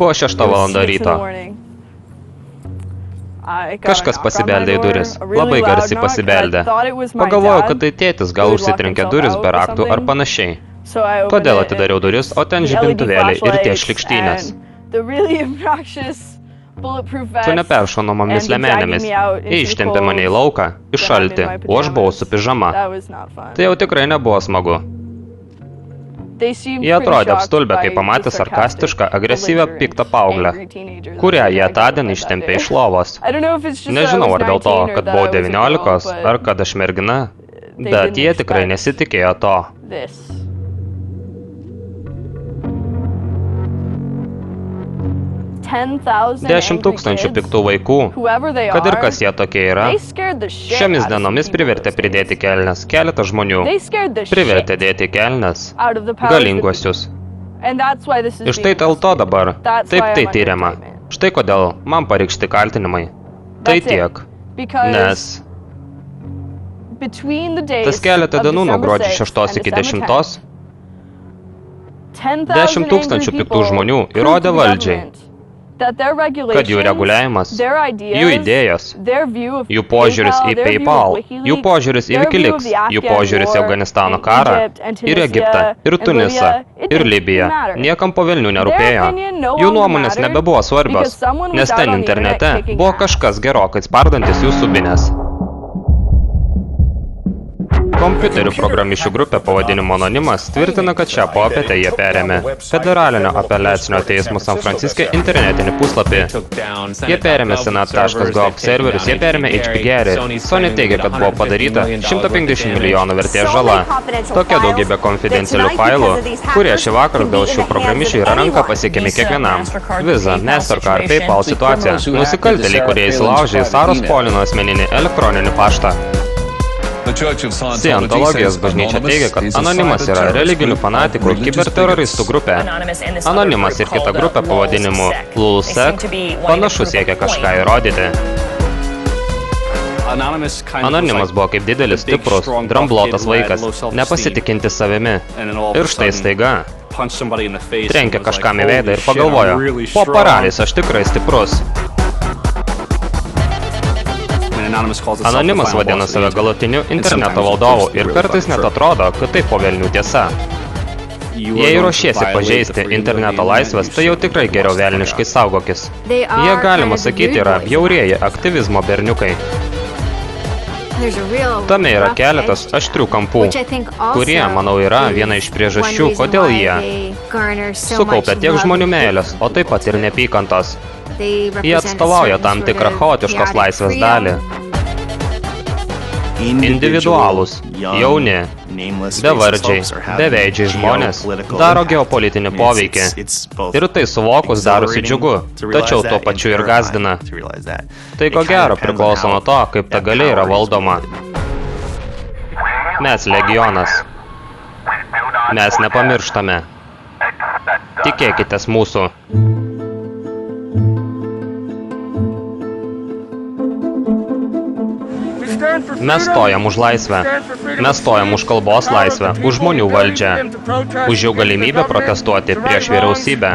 Buvo 6 valanda ryto. Kažkas pasibeldė į duris. Labai garsiai pasibeldė. Pagalvojau, kad tai tėtis gal užsitrenkė duris be raktų ar panašiai. Todėl atidariau duris, o ten žibintuvėliai ir tie šlikštynės. Su neperšonamomis lemenėmis. Jie ištempė mane į lauką, į šaltį, o aš buvau su pižama. Tai jau tikrai nebuvo smagu. Jie atrodė apstulbę, kai pamatė sarkastišką, agresyvę, piktą paauglę, kurią jie tądien ištempė iš lovos. Nežinau, ar dėl to, kad buvau 19, ar kad aš mergina, bet jie tikrai nesitikėjo to. 10 000 piktų vaikų, kad ir kas jie tokie yra, šiomis dienomis privertė pridėti kelnes keletą žmonių, privertė dėti kelnes galinguosius. Ir štai dėl to dabar, taip tai tyriama. Štai kodėl man pareikšti kaltinimai. Tai tiek, nes tas keletą dienų nuo gruodžio 6 iki 10 10 000 piktų žmonių įrodė valdžiai, kad jų reguliavimas, jų idėjos, jų požiūris į PayPal, jų požiūris į Wikileaks, jų požiūris į Afganistano karą, ir Egiptą, ir Tunisą, ir Libiją, niekam po velnių nerūpėjo. Jų nuomonės nebebuvo svarbios, nes ten internete buvo kažkas gerokai spardantis jų subinės. Kompiuterių programišių grupė pavadinimu Anonimas tvirtina, kad šią popietę jie perėmė Federalinio apeliacinio teismo San Franciske internetinį puslapį. Jie perėmė Senat.gov serverius, jie perėmė HP Gary. Sony teigia, kad buvo padaryta 150 milijonų vertės žala. Tokia daugybė konfidencialių failų, kurie šį vakarą dėl šių programišių yra ranka pasiekiami kiekvienam. Visa, Mastercard, PayPal situacija. Nusikaltėliai, kurie įsilaužė į Saros Polino asmeninį elektroninį paštą. Scientologijos bažnyčia teigia, kad Anonimas yra religinių fanatikų kiberteroristų grupė. Anonimas ir kita grupė pavadinimu LulzSec panašu siekia kažką įrodyti. Anonimas buvo kaip didelis, stiprus, dramblotas vaikas, nepasitikintis savimi. Ir štai staiga trenkė kažkam į veidą ir pagalvojo, po paraliais aš tikrai stiprus. Anonimas vadina save galutiniu interneto valdovu ir kartais net atrodo, kad tai po velnių tiesa. Jei ruošiesi pažeisti interneto laisvės, tai jau tikrai geriau velniškai saugokis. Jie, galima sakyti, yra bjaurieji aktyvizmo berniukai. Tame yra keletas aštrių kampų, kurie, manau, yra viena iš priežasčių, kodėl jie sukaupia tiek žmonių meilės, o taip pat ir neapykantos. Jie atstovauja tam tikrą chaotiškos laisvės dalį. Individualūs, jauni, bevardžiai, beveidžiai žmonės daro geopolitinį poveikį. Ir tai suvokus darosi džiugu, tačiau tuo pačiu ir gazdina. Tai ko gero priklauso nuo to, kaip ta galia yra valdoma. Mes legionas. Mes nepamirštame. Tikėkitės mūsų. Mes stojam už laisvę. Mes stojam už kalbos laisvę, už žmonių valdžią, už jų galimybę protestuoti prieš vyriausybę.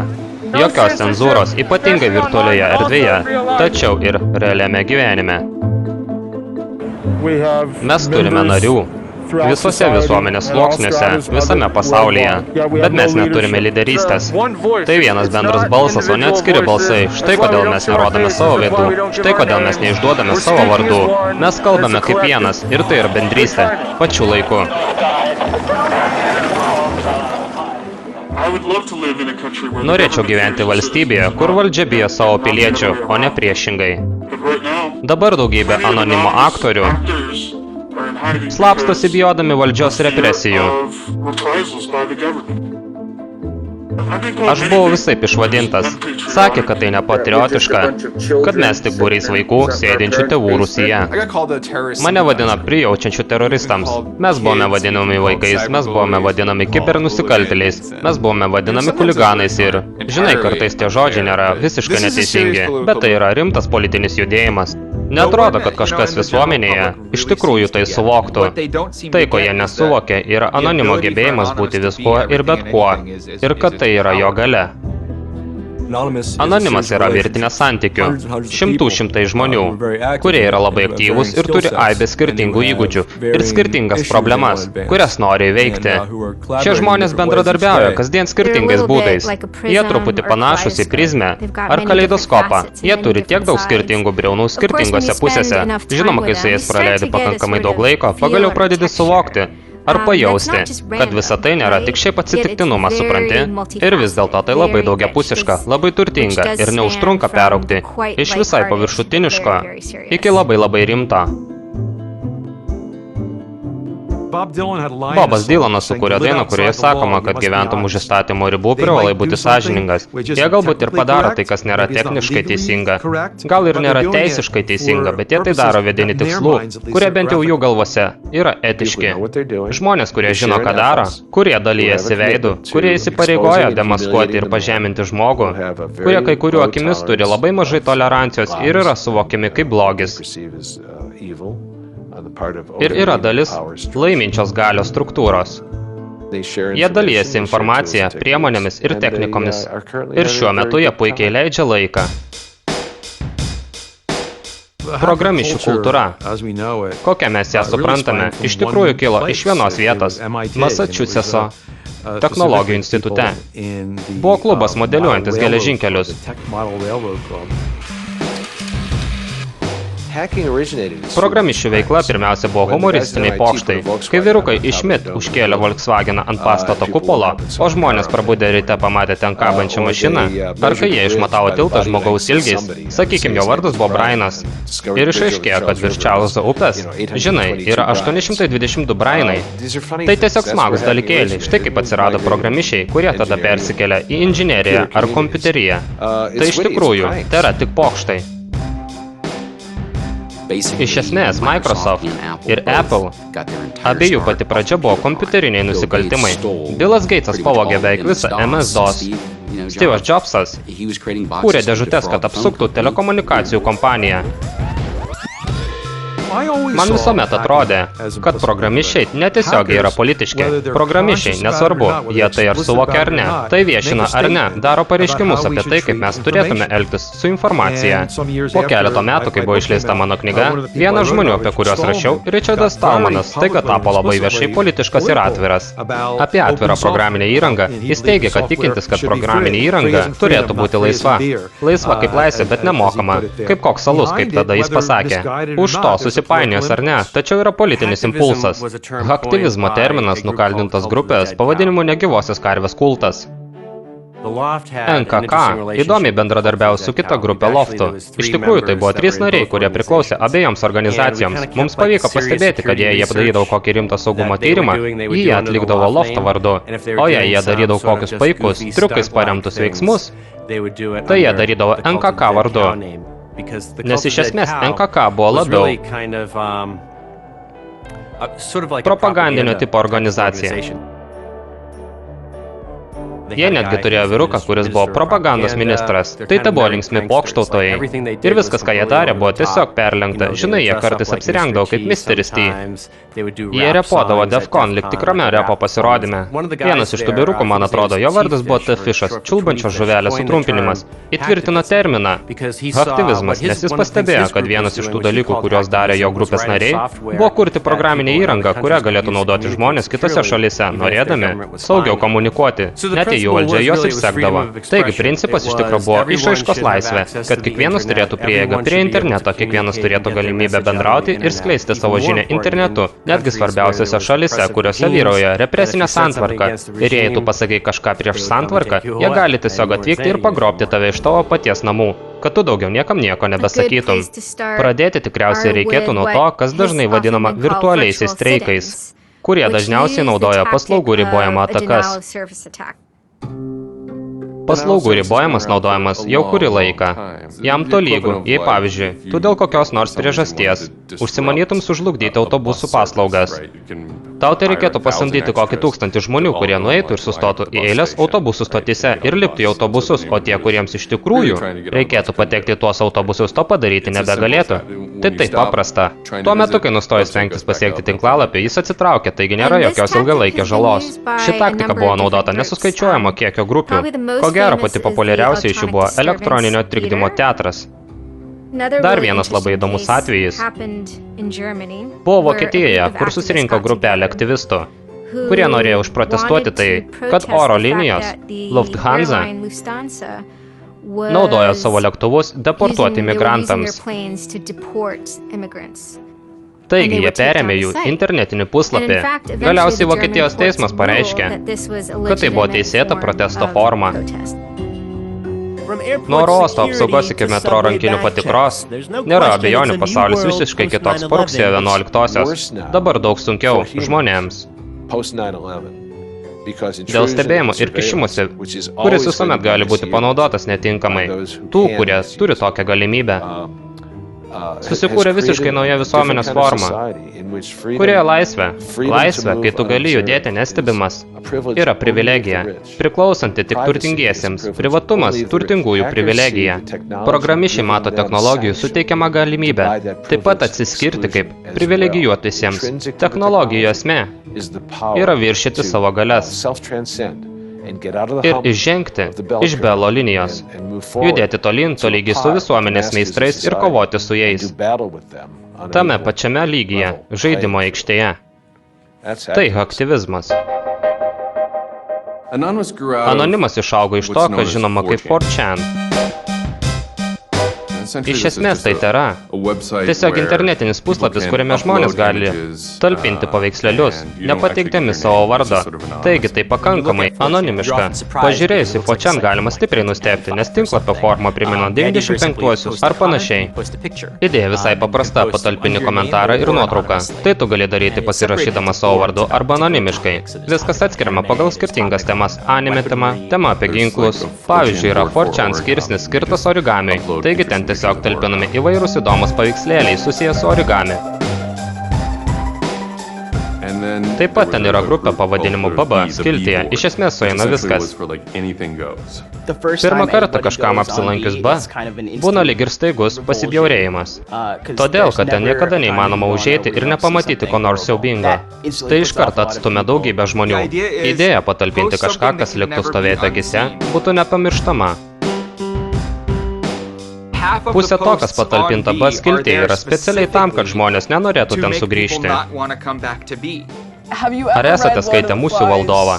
Jokios cenzūros, ypatingai virtualioje erdvėje, tačiau ir realiame gyvenime. Mes turime narių visose visuomenės sluoksniuose, visame pasaulyje, bet mes neturime lyderystės. Tai vienas bendras balsas, o ne atskiri balsai. Štai kodėl mes nerodome savo veidų, štai kodėl mes neišduodame savo vardų. Mes kalbame kaip vienas, ir tai yra bendrystė, pačiu laiku. Norėčiau gyventi valstybėje, kur valdžia bijo savo piliečių, o ne priešingai. Dabar daugybė anonimo aktorių slapstosi bijodami valdžios represijų. Aš buvau visaip išvadintas. Sakė, kad tai nepatriotiška, kad mes tik būriais vaikų sėdinčių tėvų rūsyje. Mane vadina prijaučiančių teroristams. Mes buvome vadinami vaikais, mes buvome vadinami kibernusikaltėliais, mes buvome vadinami chuliganais ir, žinai, kartais tie žodžiai nėra visiškai neteisingi, bet tai yra rimtas politinis judėjimas. Neatrodo, kad kažkas visuomenėje iš tikrųjų tai suvoktų. Tai, ko jie nesuvokia, yra anonimo gebėjimas būti viskuo ir bet kuo, ir kad tai yra jo galia. Anonimas yra virtinė santykių, šimtai žmonių, kurie yra labai aktyvūs ir turi aibę skirtingų įgūdžių ir skirtingas problemas, kurias nori įveikti. Šie žmonės bendradarbiauja kasdien skirtingais būdais. Jie truputį panašus į prizmę ar kaleidoskopą. Jie turi tiek daug skirtingų briaunų skirtingose pusėse. Žinoma, kai su jais praleidi pakankamai daug laiko, pagaliau pradedi suvokti ar pajausti, kad visa tai nėra tik šiaip atsitiktinumas, supranti? Ir vis dėlto tai labai daugiapusiška, labai turtinga ir neužtrunka peraugti iš visai paviršutiniško iki labai rimto. Bobas Dylanas sukūrė dainą, kurioje sakoma, kad gyventum už įstatymo ribų privalai būti sąžiningas. Jie galbūt ir padaro tai, kas nėra techniškai teisinga. Gal ir nėra teisiškai teisinga, bet jie tai daro vedini tikslų, kurie bent jau jų galvose yra etiški. Žmonės, kurie žino, ką daro, kurie dalyjasi veidų, kurie įsipareigoja demaskuoti ir pažeminti žmogų, kurie kai kurių akimis turi labai mažai tolerancijos ir yra suvokiami kaip blogis. Ir yra dalis laiminčios galios struktūros. Jie dalyjasi informaciją, priemonėmis ir technikomis. Ir šiuo metu jie puikiai leidžia laiką. Programišių kultūra, kokią mes ją suprantame, iš tikrųjų kilo iš vienos vietos – Masačusetso technologijų institute. Buvo klubas modeliuojantis geležinkelius. Programišių veikla pirmiausia buvo humoristiniai pokštai, kai vyrukai iš MIT užkėlė Volkswageną ant pastato kupolo, o žmonės prabudę ryte pamatė ten kabančią mašiną, ar kai jie išmatavo tiltą žmogaus ilgiais, sakykime, jo vardas buvo Brianas. Ir išaiškėjo, kad virš Čarlzo upės, žinai, yra 822 Brianai. Tai tiesiog smagus dalykėliai, štai kaip atsirado programišiai, kurie tada persikėlė į inžineriją ar kompiuteriją. Tai iš tikrųjų, tai yra tik pokštai. Iš esmės, Microsoft ir Apple, abiejų pati pradžia buvo kompiuteriniai nusikaltimai. Billas Gatesas pavogė beveik visą MS-DOS. Steve'as Jobsas kūrė dėžutes, kad apsuktų telekomunikacijų kompaniją. Man visuomet atrodė, kad programišiai netiesiogiai yra politiški. Programišiai, nesvarbu, jie tai ar suvokia ar ne, tai viešina ar ne, daro pareiškimus apie tai, kaip mes turėtume elgtis su informacija. Po keleto metų, kai buvo išleista mano knyga, vienas žmonių, apie kuriuos rašiau, Richardas Stallmanas, staiga tapo labai viešai politiškas ir atviras. Apie atvirą programinę įrangą, jis teigia, kad tikintis, kad programinė įranga turėtų būti laisva. Laisva kaip laisvė, bet nemokama. Kaip koks alus, kaip tada jis pasakė. Už to susipainios ar ne, tačiau yra politinis impulsas. Haktivizmo terminas nukaldintas grupės pavadinimu negyvosios karvės kultas. NKK įdomiai bendradarbiavo su kita grupė Loftu. Iš tikrųjų, tai buvo 3 nariai, kurie priklausė abiejoms organizacijoms. Mums pavyko pastebėti, kad jei jie darydavo kokį rimtą saugumo tyrimą, jie atlikdavo Lofto vardu. O jei jie darydavo kokius paikus, triukais paremtus veiksmus, tai jie darydavo NKK vardu. Nes iš esmės NKK buvo labiau propagandinio tipo organizacija. Jie netgi turėjo vyruką, kuris buvo propagandos ministras. Tai buvo linksmi pokštautojai. Ir viskas, ką jie darė, buvo tiesiog perlenkta. Žinai, jie kartais apsirengdavo kaip Misteris T. Jie repodavo Defcon lyg tikrame repo pasirodyme. Vienas iš tų vyrukų, man atrodo, jo vardas buvo T-Fishas, čiulbančios žuvelės sutrumpinimas. Įtvirtino terminą haktivizmas, nes jis pastebėjo, kad vienas iš tų dalykų, kuriuos darė jo grupės nariai, buvo kurti programinę įrangą, kurią galėtų naudoti žmonės kitose šalyse, norėdami saugiau komunikuoti. Net jų valdžia jos išsekdavo. Taigi, principas iš tikro buvo išraiškos laisvė, kad kiekvienas turėtų prieigą prie interneto, kiekvienas turėtų galimybę bendrauti ir skleisti savo žinią internetu, netgi svarbiausiose šalyse, kuriuose vyrauja represinė santvarka. Ir jei tu pasakai kažką prieš santvarką, jie gali tiesiog atvykti ir pagrobti tave iš tavo paties namų, kad tu daugiau niekam nieko nebesakytum. Pradėti tikriausiai reikėtų nuo to, kas dažnai vadinama virtualiaisiais streikais, kurie dažniausiai naudoja paslaugų ribojimo atakas. Paslaugų ribojimas naudojamas jau kurį laiką. Jam tolygu, jei pavyzdžiui, tu dėl kokios nors priežasties užsimanytum sužlugdyti autobusų paslaugas. Tau tai reikėtų pasamdyti kokį 1000 žmonių, kurie nueitų ir sustotų į eilės autobusų stotyse ir liptų į autobusus, o tie, kuriems iš tikrųjų reikėtų patekti į tuos autobusus, to padaryti nebegalėtų. Tai taip paprasta. Tuo metu, kai nustojo stengtis pasiekti tinklalapį, jis atsitraukė, taigi nėra jokios ilgalaikės žalos. Ši taktika buvo naudota nesuskaičiuojamo kiekio grupių. Ko gero, pati populiariausia iš jų buvo elektroninio trikdymo teatras. Dar vienas labai įdomus atvejis buvo Vokietijoje, kur susirinko grupelė aktyvistų, kurie norėjo užprotestuoti tai, kad oro linijos Lufthansa naudojo savo lėktuvus deportuoti migrantams. Taigi jie perėmė jų internetinį puslapį. Galiausiai Vokietijos teismas pareiškė, kad tai buvo teisėta protesto forma. Nuo oro uosto apsaugos iki metro rankinių patikros nėra abejonių, pasaulis visiškai kitoks po rugsėjo 11-osios. Dabar daug sunkiau žmonėms. Dėl stebėjimo ir kišimusi, kuris visuomet gali būti panaudotas netinkamai, tų, kurie turi tokią galimybę. Susikūrė visiškai nauja visuomenės forma, kurioje laisvė, kai tu gali judėti nestebimas, yra privilegija, priklausanti tik turtingiesiems, privatumas turtingųjų privilegija. Programišiai mato technologijų suteikiamą galimybę, taip pat atsiskirti kaip privilegijuotisiems. Technologijų esmė yra viršyti savo galias ir išžengti iš Belo linijos, judėti tolyn tolygiai su visuomenės meistrais ir kovoti su jais. Tame pačiame lygyje, žaidimo aikštėje. Tai aktyvizmas. Anonimas išaugo iš to, kas žinoma kaip 4chan. Iš esmės tai tėra tiesiog internetinis puslapis, kuriame žmonės gali talpinti paveikslelius, nepateikdami savo vardo. Taigi tai pakankamai anonimiška. Pažiūrėjus į 4chan galima stipriai nustebti, nes tinklapio forma primena 95-uosius ar panašiai. Idėja visai paprasta, patalpini komentarą ir nuotrauką. Tai tu gali daryti pasirašydamas savo vardu arba anonimiškai. Viskas atskiriama pagal skirtingas temas. Anime tema apie ginklus. Pavyzdžiui, yra 4chan skirsnis skirtas origamiui. Taigi ten tiesiog talpinami įvairūs įdomus paveikslėliai susijęs su origami. Taip pat ten yra grupė pavadinimu BB skiltyje. Iš esmės sueina viskas. Pirmą kartą kažkam apsilankius B būna lyg ir staigus pasibjaurėjimas. Todėl, kad ten niekada neįmanoma užeiti ir nepamatyti ko nors siaubingo. Tai iš karto atstumia daugybę žmonių. Idėja patalpinti kažką, kas liktų stovėti akise, būtų nepamirštama. Pusė to, kas patalpinta B skiltyje, yra specialiai tam, kad žmonės nenorėtų ten sugrįžti. Ar esate skaitę Musių valdovą?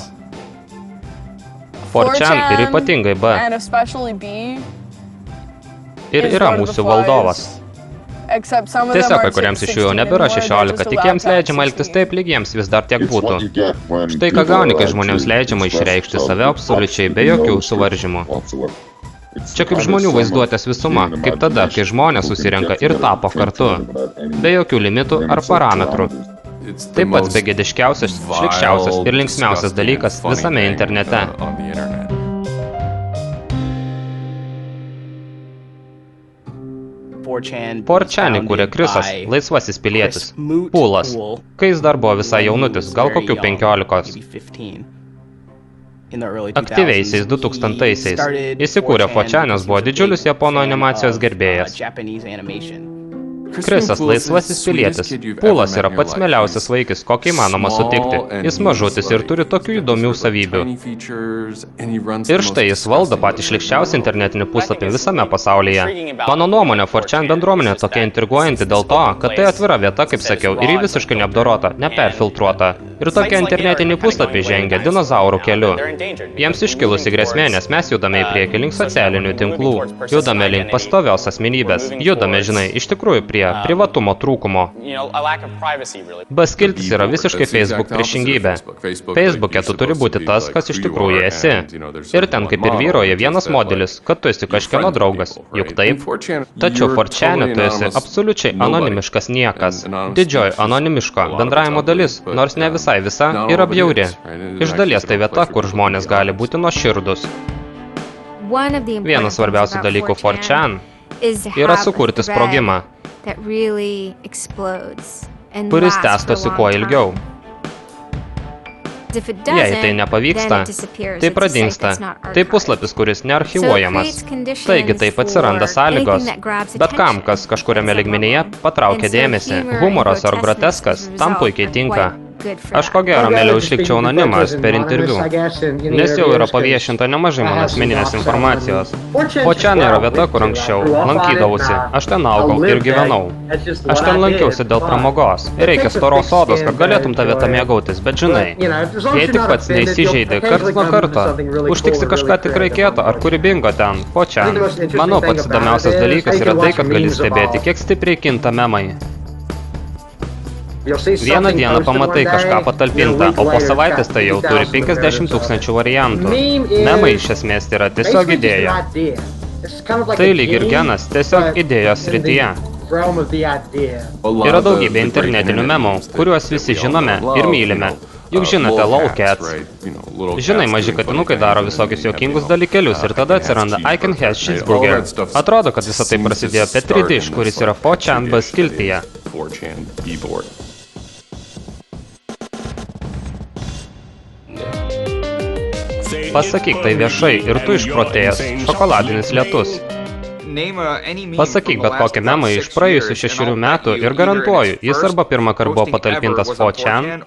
4chan ir ypatingai B. Ir yra Musių valdovas. Tiesiog, kai kuriems iš jų jau nebėra 16, tik jiems leidžiama elgtis taip, lyg jiems vis dar tiek būtų. Štai ką gauni, kai žmonėms leidžiama išreikšti save absoliučiai be jokių suvaržymų. Čia kaip žmonių vaizduotės visuma, kaip tada, kai žmonės susirenka ir tapo kartu, be jokių limitų ar parametrų. Tai pats begėdiškiausias, šlikščiausias ir linksmiausias dalykas visame internete. 4chan įkūrė Krisas, laisvasis pilietis, Pūlas, kai jis dar buvo visai jaunutis, gal kokių 15. Aktyviaisiais 2000-aisiais. Įsikūrė 4chan, nes buvo didžiulis japonų animacijos gerbėjas. Krisas laisvasis pilietis. Pūlas yra pats mieliausias vaikis, kokį įmanoma sutikti. Jis mažutis ir turi tokių įdomių savybių. Ir štai jis valdo patį šlikščiausią internetinį puslapį visame pasaulyje. Mano nuomonė, 4chan bendruomenė tokia intriguojanti dėl to, kad tai atvira vieta, kaip sakiau, ir ji visiškai neapdorota, neperfiltruota. Ir tokie internetiniai puslapiai žengia dinozaurų keliu. Jiems iškilusi grėsmė, nes mes judame į priekį link socialinių tinklų. Judame link pastovios asmenybės. Judame, žinai, iš tikrųjų prie privatumo trūkumo. B-skiltis yra visiškai Facebook priešingybė. Facebook'e tu turi būti tas, kas iš tikrųjų esi. Ir ten kaip ir vyroja vienas modelis, kad tu esi kažkieno draugas. Juk taip? Tačiau 4chan'e tu esi absoliučiai anonimiškas niekas. Didžioji anonimiško bendravimo dalis, nors ne visai visa, yra bjauri. Iš dalies tai vieta, kur žmonės gali būti nuoširdūs. Vienas svarbiausių dalykų 4chan yra sukurti sprogimą, kuris tęstosi kuo ilgiau. Jei tai nepavyksta, tai pradingsta. Tai puslapis, kuris nearchyvuojamas. Taigi taip atsiranda sąlygos. Bet kam, kas kažkuriame lygmenyje patraukia dėmesį. Humoras ar groteskas tam puikiai tinka. Aš ko gero mieliau išlikčiau anonimas per interviu, nes jau yra paviešinta nemažai mano asmeninės informacijos. Fočan yra vieta, kur anksčiau lankydavausi. Aš ten augau ir gyvenau. Aš ten lankiausi dėl pramogos. Reikia storos odos, kad galėtum tą vietą mėgautis, bet žinai, jei tik pats neįsižeidai karts nuo karto, užtiksi kažką tikrai kieto ar kūrybingo ten, Fočan. Manau, pats įdomiausias dalykas yra tai, kad gali stebėti, kiek stipriai kinta memai. Vieną dieną pamatai kažką patalpintą, o po savaitės tai jau turi 50 000 variantų. Memai iš esmės yra tiesiog idėja. Tai lyg ir genas, tiesiog idėjos srityje. Yra daugybė internetinių memų, kuriuos visi žinome ir mylime. Juk žinote lolcats. Žinai, maži katinukai daro visokius juokingus dalykelius ir tada atsiranda I can have cheeseburger. Atrodo, kad visą tai prasidėjo Petri Dish, kuris yra 4chan skiltyje. Pasakyk tai viešai ir tu išprotėjęs, šokoladinis lietus. Pasakyk bet kokį memą iš praėjusių 6 metų ir garantuoju, jis arba pirmą kartą buvo patalpintas 4chan,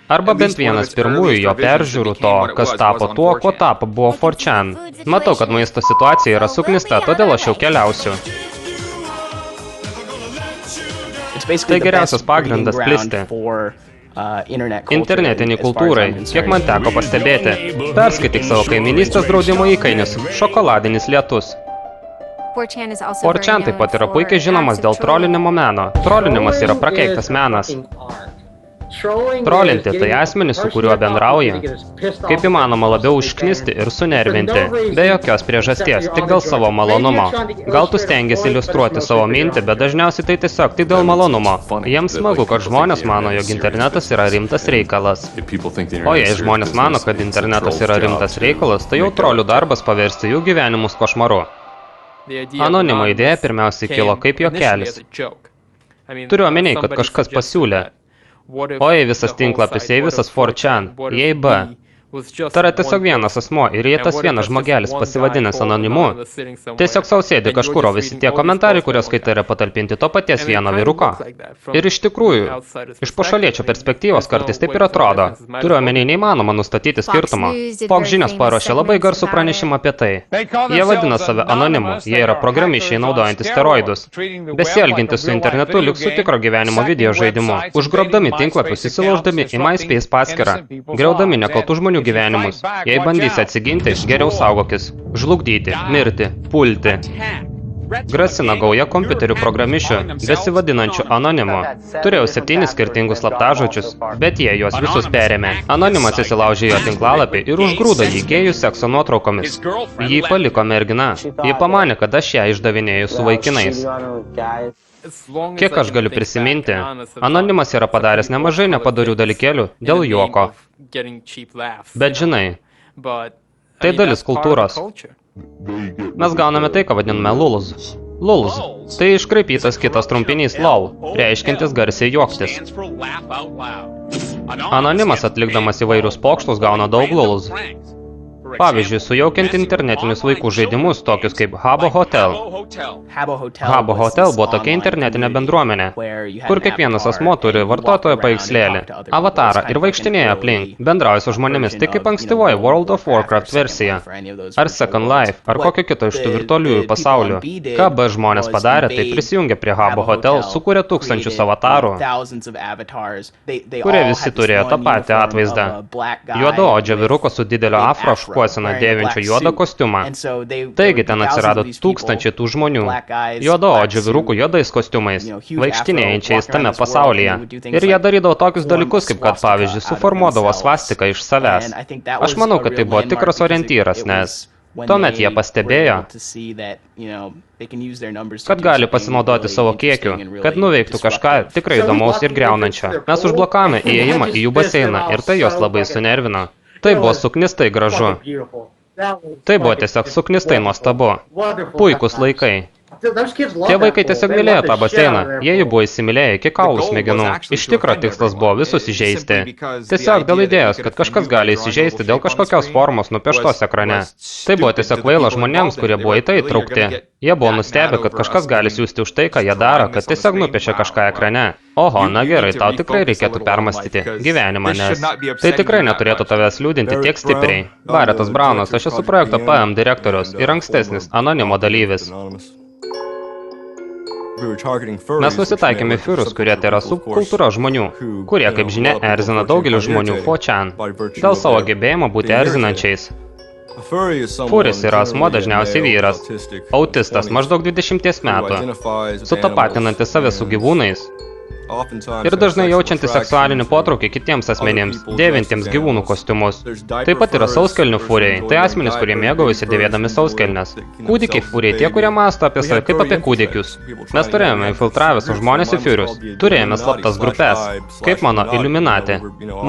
arba bent vienas pirmųjų jo peržiūrų to, kas tapo tuo, ko tapo buvo 4chan. Matau, kad maisto situacija yra suknista, todėl aš jau keliausiu. Tai geriausias pagrindas plisti. Internetiniai kultūrai, kiek man teko pastebėti. Perskaityk savo kaiminystės draudimo įkainius – šokoladinis lietus. 4chan taip pat yra puikiai žinomas dėl trolinimo meno. Trolinimas yra prakeiktas menas. Trolinti tai asmenys, su kuriuo bendrauja. Kaip įmanoma labiau užknisti ir sunervinti. Be jokios priežasties, tik dėl savo malonumo. Gal tu stengiasi iliustruoti savo mintį, bet dažniausiai tai tiesiog tik dėl malonumo. Jiems smagu, kad žmonės mano, jog internetas yra rimtas reikalas. O jei žmonės mano, kad internetas yra rimtas reikalas, tai jau trolių darbas paversti jų gyvenimus košmaru. Anonimo idėja pirmiausiai kilo kaip juokelis. Turiu omeny, kad kažkas pasiūlė. O jei visas tinklapis, jei visas 4chan, jei B. Tai yra tiesiog vienas asmo ir jei tas vienas žmogelis pasivadinęs anonimu, tiesiog sau sėdi kažkur, o visi tie komentarai, kurios skaitai yra patalpinti to paties vieno vyruko. Ir iš tikrųjų, iš pašaliečio perspektyvos kartais taip ir atrodo. Turiu omeny neįmanoma nustatyti skirtumą. Fox žinios paruošė labai garsų pranešimą apie tai. Jie vadina save anonimu, jie yra programišiai naudojantis steroidus. Besielginti su internetu lyg su tikro gyvenimo video žaidimu, užgrobdami tinklapius, įsilauždami į MySpace paskyrą, griaudami nekaltų žmonių gyvenimus. Jei bandysi atsiginti, geriau saugokis. Žlugdyti, mirti, pulti. Grasina gauja kompiuterių programišių, besivadinančių anonimu. Turėjau 7 skirtingus slaptažodžius, bet jie juos visus perėmė. Anonimas įsilaužė jo tinklalapį ir užgrūdo jį gėjų sekso nuotraukomis. Jį paliko mergina. Ji pamanė, kad aš ją išdavinėju su vaikinais. Kiek aš galiu prisiminti, anonimas yra padaręs nemažai nepadorių dalykėlių dėl juoko. Bet žinai, tai dalis kultūros. Mes gauname tai, ką vadiname lulz. Lulz – tai iškraipytas kitas trumpinys lol, reiškiantis garsiai juoktis. Anonimas atlikdamas įvairius pokštus gauna daug lulz. Pavyzdžiui, sujaukiant internetinius vaikų žaidimus, tokius kaip Habbo Hotel. Habbo Hotel buvo tokia internetinė bendruomenė, kur kiekvienas asmuo turi vartotojo paveikslėlį, avatarą ir vaikštinėja aplink, bendrauja su žmonėmis, tai kaip ankstyvoji World of Warcraft versija, ar Second Life, ar kokio kito iš tų virtualiųjų pasaulių. Ką B žmonės padarė, tai prisijungė prie Habbo Hotel, sukūrė tūkstančius avatarų, kurie visi turėjo tą patį atvaizdą. Juodaodžio vyruko su didelio afro šukuosena dėvinčio juodą kostiumą. Taigi ten atsirado tūkstančiai tų žmonių, juodaodžių vyrukų juodais kostiumais, vaikštinėjančiais tame pasaulyje. Ir jie darydavo tokius dalykus, kaip kad, pavyzdžiui, suformuodavo svastiką iš savęs. Aš manau, kad tai buvo tikras orientyras, nes tuomet jie pastebėjo, kad gali pasinaudoti savo kiekiu, kad nuveiktų kažką tikrai įdomaus ir griaunančio. Mes užblokavome įėjimą į jų baseiną ir tai jos labai sunervino. Tai buvo suknistai gražu. Tai buvo tiesiog suknistai nuostabu. Puikūs laikai. Tie vaikai tiesiog mylėjo tą baseiną, jie jį buvo įsimylėję iki kaulų smegenų. Iš tikro tikslas buvo visus įžeisti. Tiesiog dėl idėjos, kad kažkas gali įsižeisti dėl kažkokios formos nupieštos ekrane. Tai buvo tiesiog kvaila žmonėms, kurie buvo į tai įtraukti. Jie buvo nustebę, kad kažkas gali siųsti už tai, ką jie daro, kad tiesiog nupiešia kažką ekrane. Oho, na gerai, tau tikrai reikėtų permastyti gyvenimą, nes tai tikrai neturėtų tavęs liūdinti tiek stipriai. Baretas Braunas, aš esu projekto PM direktorius ir ankstesnis anonimo dalyvis. Mes nusitaikėme į fiurus, kurie tai yra subkultūra žmonių, kurie, kaip žinia, erzina daugelį žmonių 4chan, dėl savo gebėjimo būti erzinančiais. Furis yra asmuo dažniausiai vyras, autistas maždaug 20 metų, sutapatinantis save su gyvūnais ir dažnai jaučiantis seksualinį potraukį kitiems asmenims, dėvintiems gyvūnų kostiumus. Taip pat yra sauskelnių furiai, tai asmenys, kurie mėgaujasi dėvėdami sauskelnes. Kūdikiai furiai, tie, kurie mąsto apie save kaip apie kūdikius. Mes turėjome infiltravę su žmonės į fiurius, turėjome slaptas grupės, kaip mano Illuminati.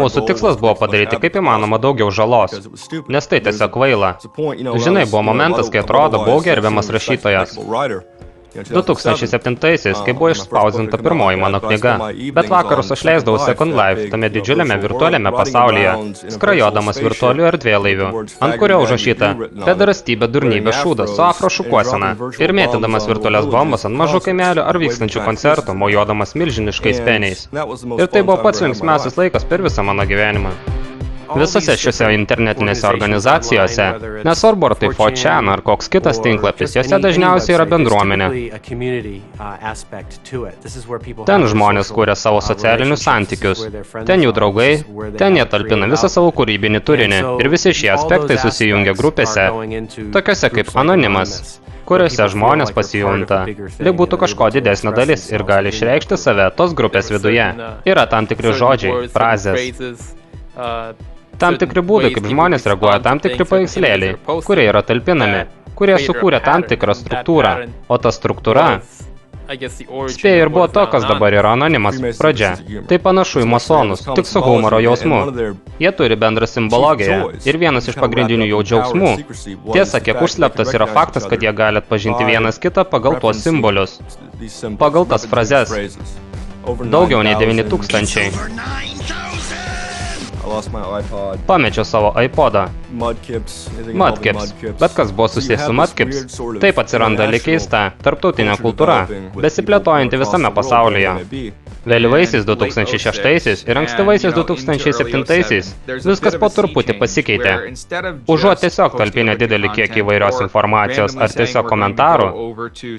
Mūsų tikslas buvo padaryti kaip įmanoma daugiau žalos, nes tai tiesiog kvaila. Žinai, buvo momentas, kai atrodo, buvau gerbiamas rašytojas. 2007-aisiais, kai buvo išspausdinta pirmoji mano knyga, bet vakarus aš leisdavau Second Life tame didžiuliame virtualiame pasaulyje, skrajodamas virtualiu erdvėlaiviu, ant kurio užrašyta pedarastybė durnybė šūdas su afro šukuosena ir mėtydamas virtualias bombas ant mažų kaimelių ar vykstančių koncertų, mojuodamas milžiniškais peniais. Ir tai buvo pats linksmiausias laikas per visą mano gyvenimą. Visose šiose internetinėse organizacijose, nesvarbu ar tai 4chan ar koks kitas tinklapis, jose dažniausiai yra bendruomenė. Ten žmonės kuria savo socialinius santykius, ten jų draugai, ten jie talpina visą savo kūrybinį turinį ir visi šie aspektai susijungia grupėse, tokiose kaip Anonimas, kuriuose žmonės pasijunta, lyg būtų kažko didesnė dalis ir gali išreikšti save tos grupės viduje. Yra tam tikri žodžiai, frazės. Tam tikri būdai, kaip žmonės reaguoja, tam tikri paveikslėliai, kurie yra talpinami, kurie sukūrė tam tikrą struktūrą, o ta struktūra, spėju ir buvo to, kas dabar yra Anonimas pradžia. Tai panašu į masonus, tik su humoro jausmu. Jie turi bendrą simbologiją ir vienas iš pagrindinių jų džiaugsmų. Tiesa, kiek užslėptas yra faktas, kad jie gali atpažinti vienas kitą pagal tuos simbolius, pagal tas frazes. Daugiau nei 9000. Pamečiau savo iPodą. Mudkips. Bet kas buvo susijęs su Mudkips? Taip atsiranda lyg keista tarptautinė kultūra, besiplėtojanti visame pasaulyje. Vėlyvaisiais 2006 ir ankstyvaisiais 2007 viskas po truputį pasikeitė. Užuot tiesiog talpinę didelį kiekį įvairios informacijos ar tiesiog komentarų,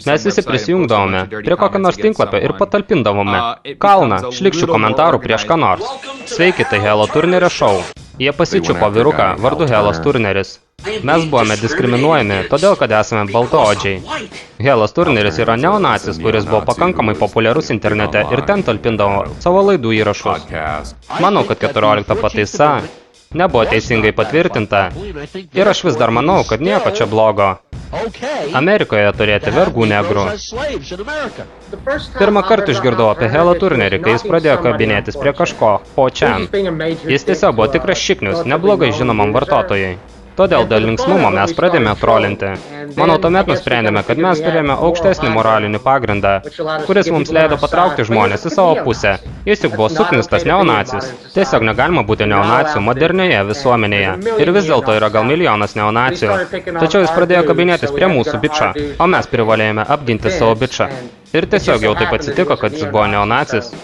mes visi prisijungdavome prie kokio nors tinklapio ir patalpindavome kalną šlykščių komentarų prieš ką nors. Sveiki, tai Halo turnerio šou. Jie pasičiupo vyruką vardu Helas Turneris. Mes buvome diskriminuojami, todėl kad esame baltaodžiai. Helas Turneris yra neonacis, kuris buvo pakankamai populiarus internete ir ten talpindavo savo laidų įrašus. Manau, kad 14 pataisa nebuvo teisingai patvirtinta ir aš vis dar manau, kad nieko čia blogo. Amerikoje turėti vergų negrų. Pirmą kartą išgirdau apie Helą Turnerį, kai jis pradėjo kabinėtis prie kažko 4chan. Jis tiesiog buvo tikras šiknius, neblogai žinomam vartotojai. Todėl dėl linksmumo mes pradėjome trolinti. Manau, tuomet nusprendėme, kad mes turėjome aukštesnį moralinį pagrindą, kuris mums leido patraukti žmonės į savo pusę. Jis juk buvo suknistas neonacis. Tiesiog negalima būti neonacių modernioje visuomenėje. Ir vis dėlto yra gal milijonas neonacijų. Tačiau jis pradėjo kabinėtis prie mūsų bičą, o mes privalėjome apginti savo bičą. Ir tiesiog jau taip atsitiko, kad jis buvo neonacis.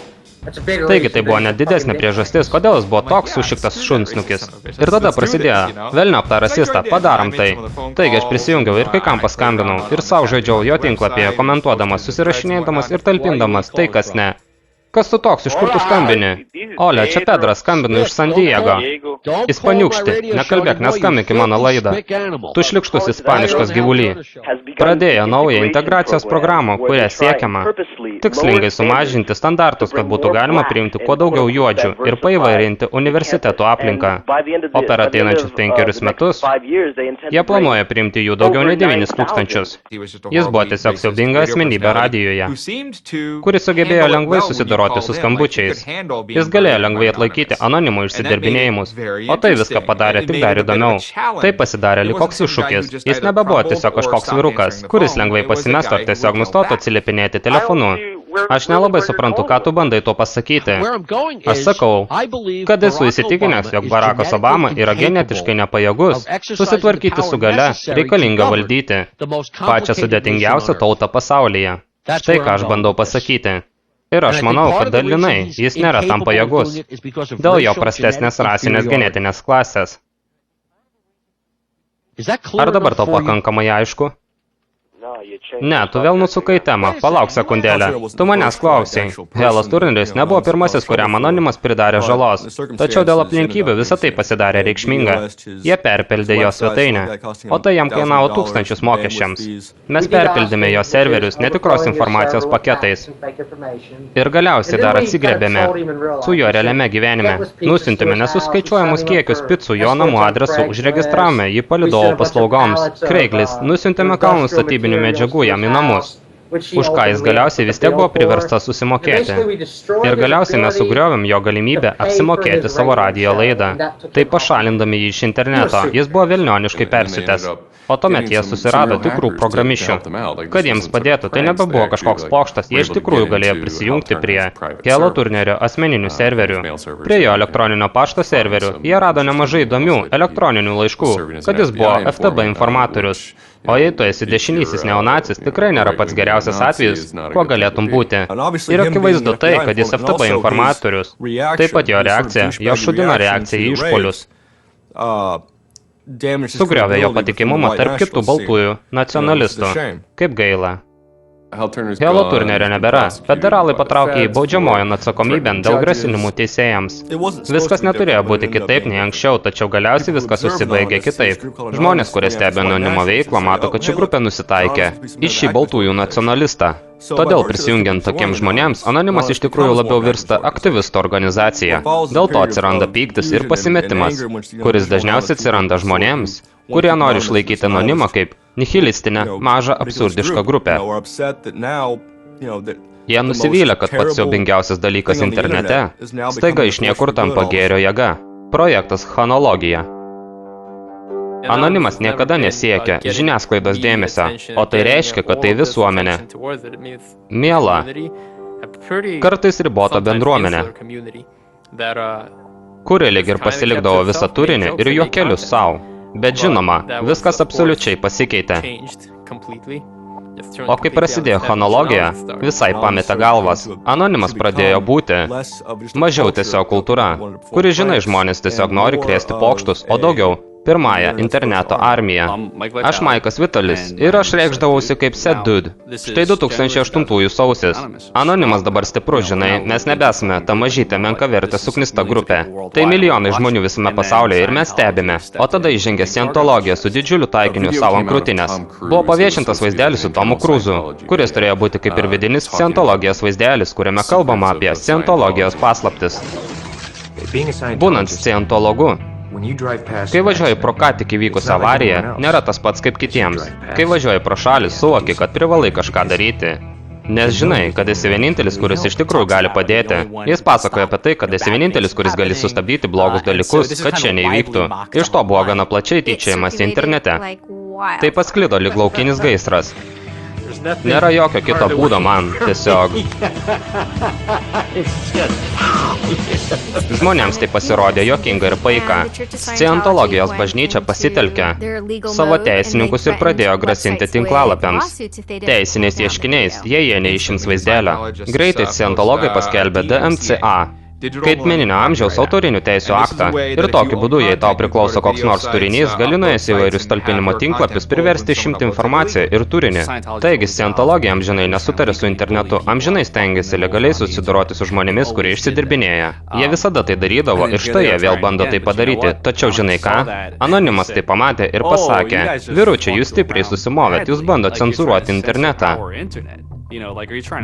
Taigi tai buvo net didesnė priežastis, kodėl jis buvo toks sušiktas šunsnukis. Ir tada prasidėjo, velniop tą rasistą, padarom tai. Taigi aš prisijungiau ir kai kam paskambinau ir savo žaidžiau jo tinklapyje, komentuodamas, susirašinėdamas ir talpindamas tai, kas ne. Kas tu toks, iš kur tu skambini? Ole, čia Pedras, skambinu iš San Diego. Ispaniukšti, nekalbėk, neskambink į mano laidą. Tu šlikštus ispaniškas gyvuly. Pradėjo naują integracijos programą, kuria siekiama tikslingai sumažinti standartus, kad būtų galima priimti kuo daugiau juodžių ir paįvairinti universitetų aplinką. O per ateinančius 5 metus jie planuoja priimti jų daugiau nei 9000. Jis buvo tiesiog siaubinga asmenybė radijoje, kuris sugebėjo lengvai susidoroti susidoroti su skambučiais. Jis galėjo lengvai atlaikyti anonimų išsidirbinėjimus, o tai viską padarė tik dar įdomiau. Tai pasidarė lyg koks iššūkis. Jis nebebuvo tiesiog kažkoks vyrukas, kuris lengvai pasimestų ar tiesiog nustotų atsiliepinėti telefonu. Aš nelabai suprantu, ką tu bandai tuo pasakyti. Aš sakau, kad esu įsitikinęs, jog Barackas Obama yra genetiškai nepajėgus susitvarkyti su galia, reikalinga valdyti pačią sudėtingiausią tautą pasaulyje. Štai ką aš bandau pasakyti. Ir aš manau, kad dalinai jis nėra tam pajėgus dėl jo prastesnės rasinės genetinės klasės. Ar dabar tau pakankamai aišku? Ne, tu vėl nusukai temą. Palauk sekundėlę. Tu manęs klausiai. Helos turneris nebuvo pirmasis, kuriam anonimas pridarė žalos. Tačiau dėl aplinkybių visą tai pasidarė reikšminga. Jie perpildė jo svetainę. O tai jam kainavo tūkstančius mokesčiams. Mes perpildėme jo serverius netikros informacijos paketais. Ir galiausiai dar atsigrebėme su jo realiame gyvenime. Nusintėme nesuskaičiuojamus kiekius picų jo namų adresu, užregistravome jį palidovo paslaugoms. Craigslist nusintėme kalnų statybinių medžiagų jam į namus, už ką jis galiausiai vis tiek buvo priverstas susimokėti. Ir galiausiai mes sugriovėm jo galimybę apsimokėti savo radijo laidą. Tai pašalindami jį iš interneto, jis buvo velnioniškai persiutęs. O tuomet jie susirado tikrų programišių. Kad jiems padėtų, tai nebebuvo kažkoks pokštas, jie iš tikrųjų galėjo prisijungti prie Helo turnerio asmeninių serverių. Prie jo elektroninio pašto serverių jie rado nemažai įdomių elektroninių laiškų, kad jis buvo FTB informatorius. O jei tu esi dešinysis neonacis, tikrai nėra pats geriausias atvejis, kuo galėtum būti. Ir akivaizdu tai, kad jis FTB informatorius. Taip pat jo reakcija, jo šūdino reakcija į išpolius sugriovė jo patikimumą tarp kitų baltųjų nacionalistų. Kaip gaila. Helo turnerio nebėra. Federalai patraukė į baudžiamojon atsakomybėn dėl grasinimų teisėjams. Viskas neturėjo būti kitaip nei anksčiau, tačiau galiausiai viskas susibaigė kitaip. Žmonės, kurie stebi anonimo veiklą, mato, kad ši grupė nusitaikė į šį baltųjų nacionalistą. Todėl prisijungiant tokiems žmonėms, anonimas iš tikrųjų labiau virsta aktyvistų organizacija. Dėl to atsiranda pyktis ir pasimetimas, kuris dažniausiai atsiranda žmonėms, kurie nori išlaikyti anonimą kaip nihilistinę, mažą, absurdišką grupę. Jie nusivylė, kad pats siaubingiausias dalykas internete staiga iš niekur tampa gėrio jėga. Projektas Chronologija. Anonimas niekada nesiekia žiniasklaidos dėmesio, o tai reiškia, kad tai visuomenė. Miela, kartais riboto bendruomenė, kuri lyg ir pasilikdavo visą turinį ir juokelius savo. Bet žinoma, viskas absoliučiai pasikeitė. O kai prasidėjo chronologija, visai pametė galvas. Anonimas pradėjo būti mažiau tiesiog kultūra, kuri, žinai, žmonės tiesiog nori krėsti pokštus, o daugiau pirmąją interneto armiją. Aš Maikas Vitalis ir aš reikšdavausi kaip Set Dude. Štai 2008 sausis. Anonimas dabar stiprus, žinai, mes nebesame ta mažytė menkavertė suknista grupė. Tai milijonai žmonių visame pasaulyje ir mes stebime. O tada įžengė Scientologija su didžiuliu taikiniu savo ant krūtinės. Buvo paviešintas vaizdelis su Tomu Cruzu, kuris turėjo būti kaip ir vidinis Scientologijos vaizdelis, kuriame kalbama apie Scientologijos paslaptis. Būnant Scientologu, kai važiuoji pro ką tik įvykusią avariją, nėra tas pats kaip kitiems. Kai važiuoji pro šalį, suvoki, kad privalai kažką daryti. Nes žinai, kad esi vienintelis, kuris iš tikrųjų gali padėti. Jis pasakoja apie tai, kad esi vienintelis, kuris gali sustabdyti blogus dalykus, kad čia neįvyktų. Iš to buvo gana plačiai tyčiajamas internete. Tai pasklido lyg laukinis gaisras. Nėra jokio kito būdo man, tiesiog. Žmonėms tai pasirodė juokinga ir paika. Scientologijos bažnyčia pasitelkė savo teisininkus ir pradėjo grasinti tinklalapiams. Teisiniais ieškiniais, jei jie neišims vaizdelio. Greitai Scientologai paskelbė DMCA, skaitmeninio amžiaus autorinių teisių aktą. Ir tokiu būdu, jei tau priklauso koks nors turinys, gali nuėjęs įvairius talpinimo tinklapius priversti išimti informaciją ir turinį. Taigi, Scientologija amžinai nesutarė su internetu, amžinai stengiasi legaliai susidoroti su žmonėmis, kurie išsidirbinėja. Jie visada tai darydavo ir štai jie vėl bando tai padaryti. Tačiau žinai ką? Anonimas tai pamatė ir pasakė, vyručiai, jūs stipriai susimovėt, jūs bandot cenzūruoti internetą.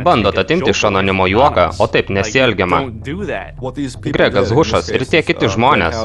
Bandot atimti iš anonimo juoką, o taip nesielgiama. Gregas Hušas ir tie kiti žmonės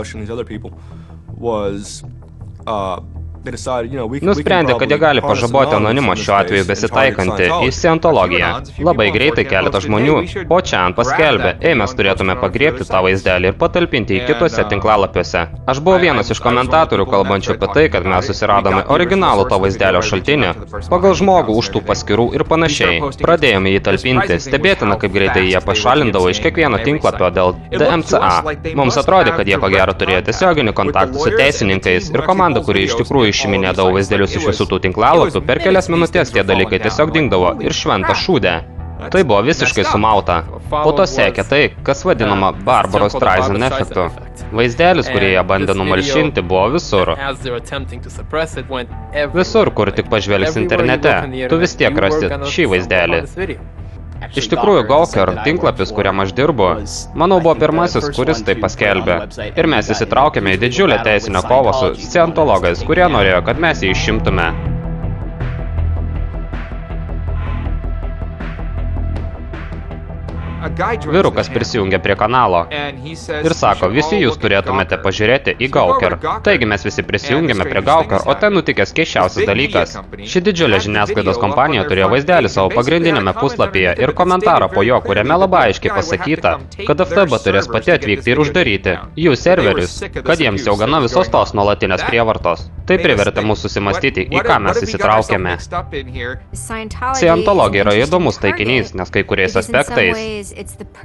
Nusprendė, kad jie gali pažaboti anonimą šiuo atveju besitaikantį į scientologiją. Labai greitai keletas žmonių po čia ant paskelbė, mes turėtume pagriebti tą vaizdelį ir patalpinti į kitose tinklalapiuose. Aš buvau vienas iš komentatorių kalbančių apie tai, kad mes susiradome originalų to vaizdelio šaltinį, pagal žmogų už tų paskirų ir panašiai. Pradėjome jį talpinti, stebėtina, kaip greitai jie pašalindavo iš kiekvieno tinklapio dėl DMCA. Mums atrodė, kad jie ko gero turėjo tiesioginį kontaktą su teisininkais ir komanda, kuri iš tikrųjų išiminėdavo vaizdelius iš visų tų tinklalapių, per kelias minutės tie dalykai tiesiog dingdavo ir šventą šūdę. Tai buvo visiškai sumauta. Po to sekė tai, kas vadinama Barbaros Streisand efektu. Vaizdelis, kurį jie bandė numalšinti, buvo visur. Visur, kur tik pažvelgsi internete, tu vis tiek rasi šį vaizdelį. Iš tikrųjų, Gawker, tinklapis, kuriam aš dirbu, manau, buvo pirmasis, kuris tai paskelbė. Ir mes įsitraukėme į didžiulę teisinę kovą su scientologais, kurie norėjo, kad mes jį išimtume. Vyrukas prisijungė prie kanalo ir sako, visi jūs turėtumėte pažiūrėti į Gawker. Taigi mes visi prisijungėme prie Gawker, o ten nutikęs keisčiausias dalykas. Ši didžiulė žiniasklaidos kompanija turėjo vaizdelį savo pagrindinėme puslapyje ir komentarą po jo, kuriame labai aiškiai pasakyta, kad FTB turės pati atvykti ir uždaryti jų serverius, kad jiems jau gana visos tos nuolatinės prievartos. Tai privertė mus susimastyti, į ką mes įsitraukėme. Scientologija yra įdomus taikinys, nes kai kuriais aspektais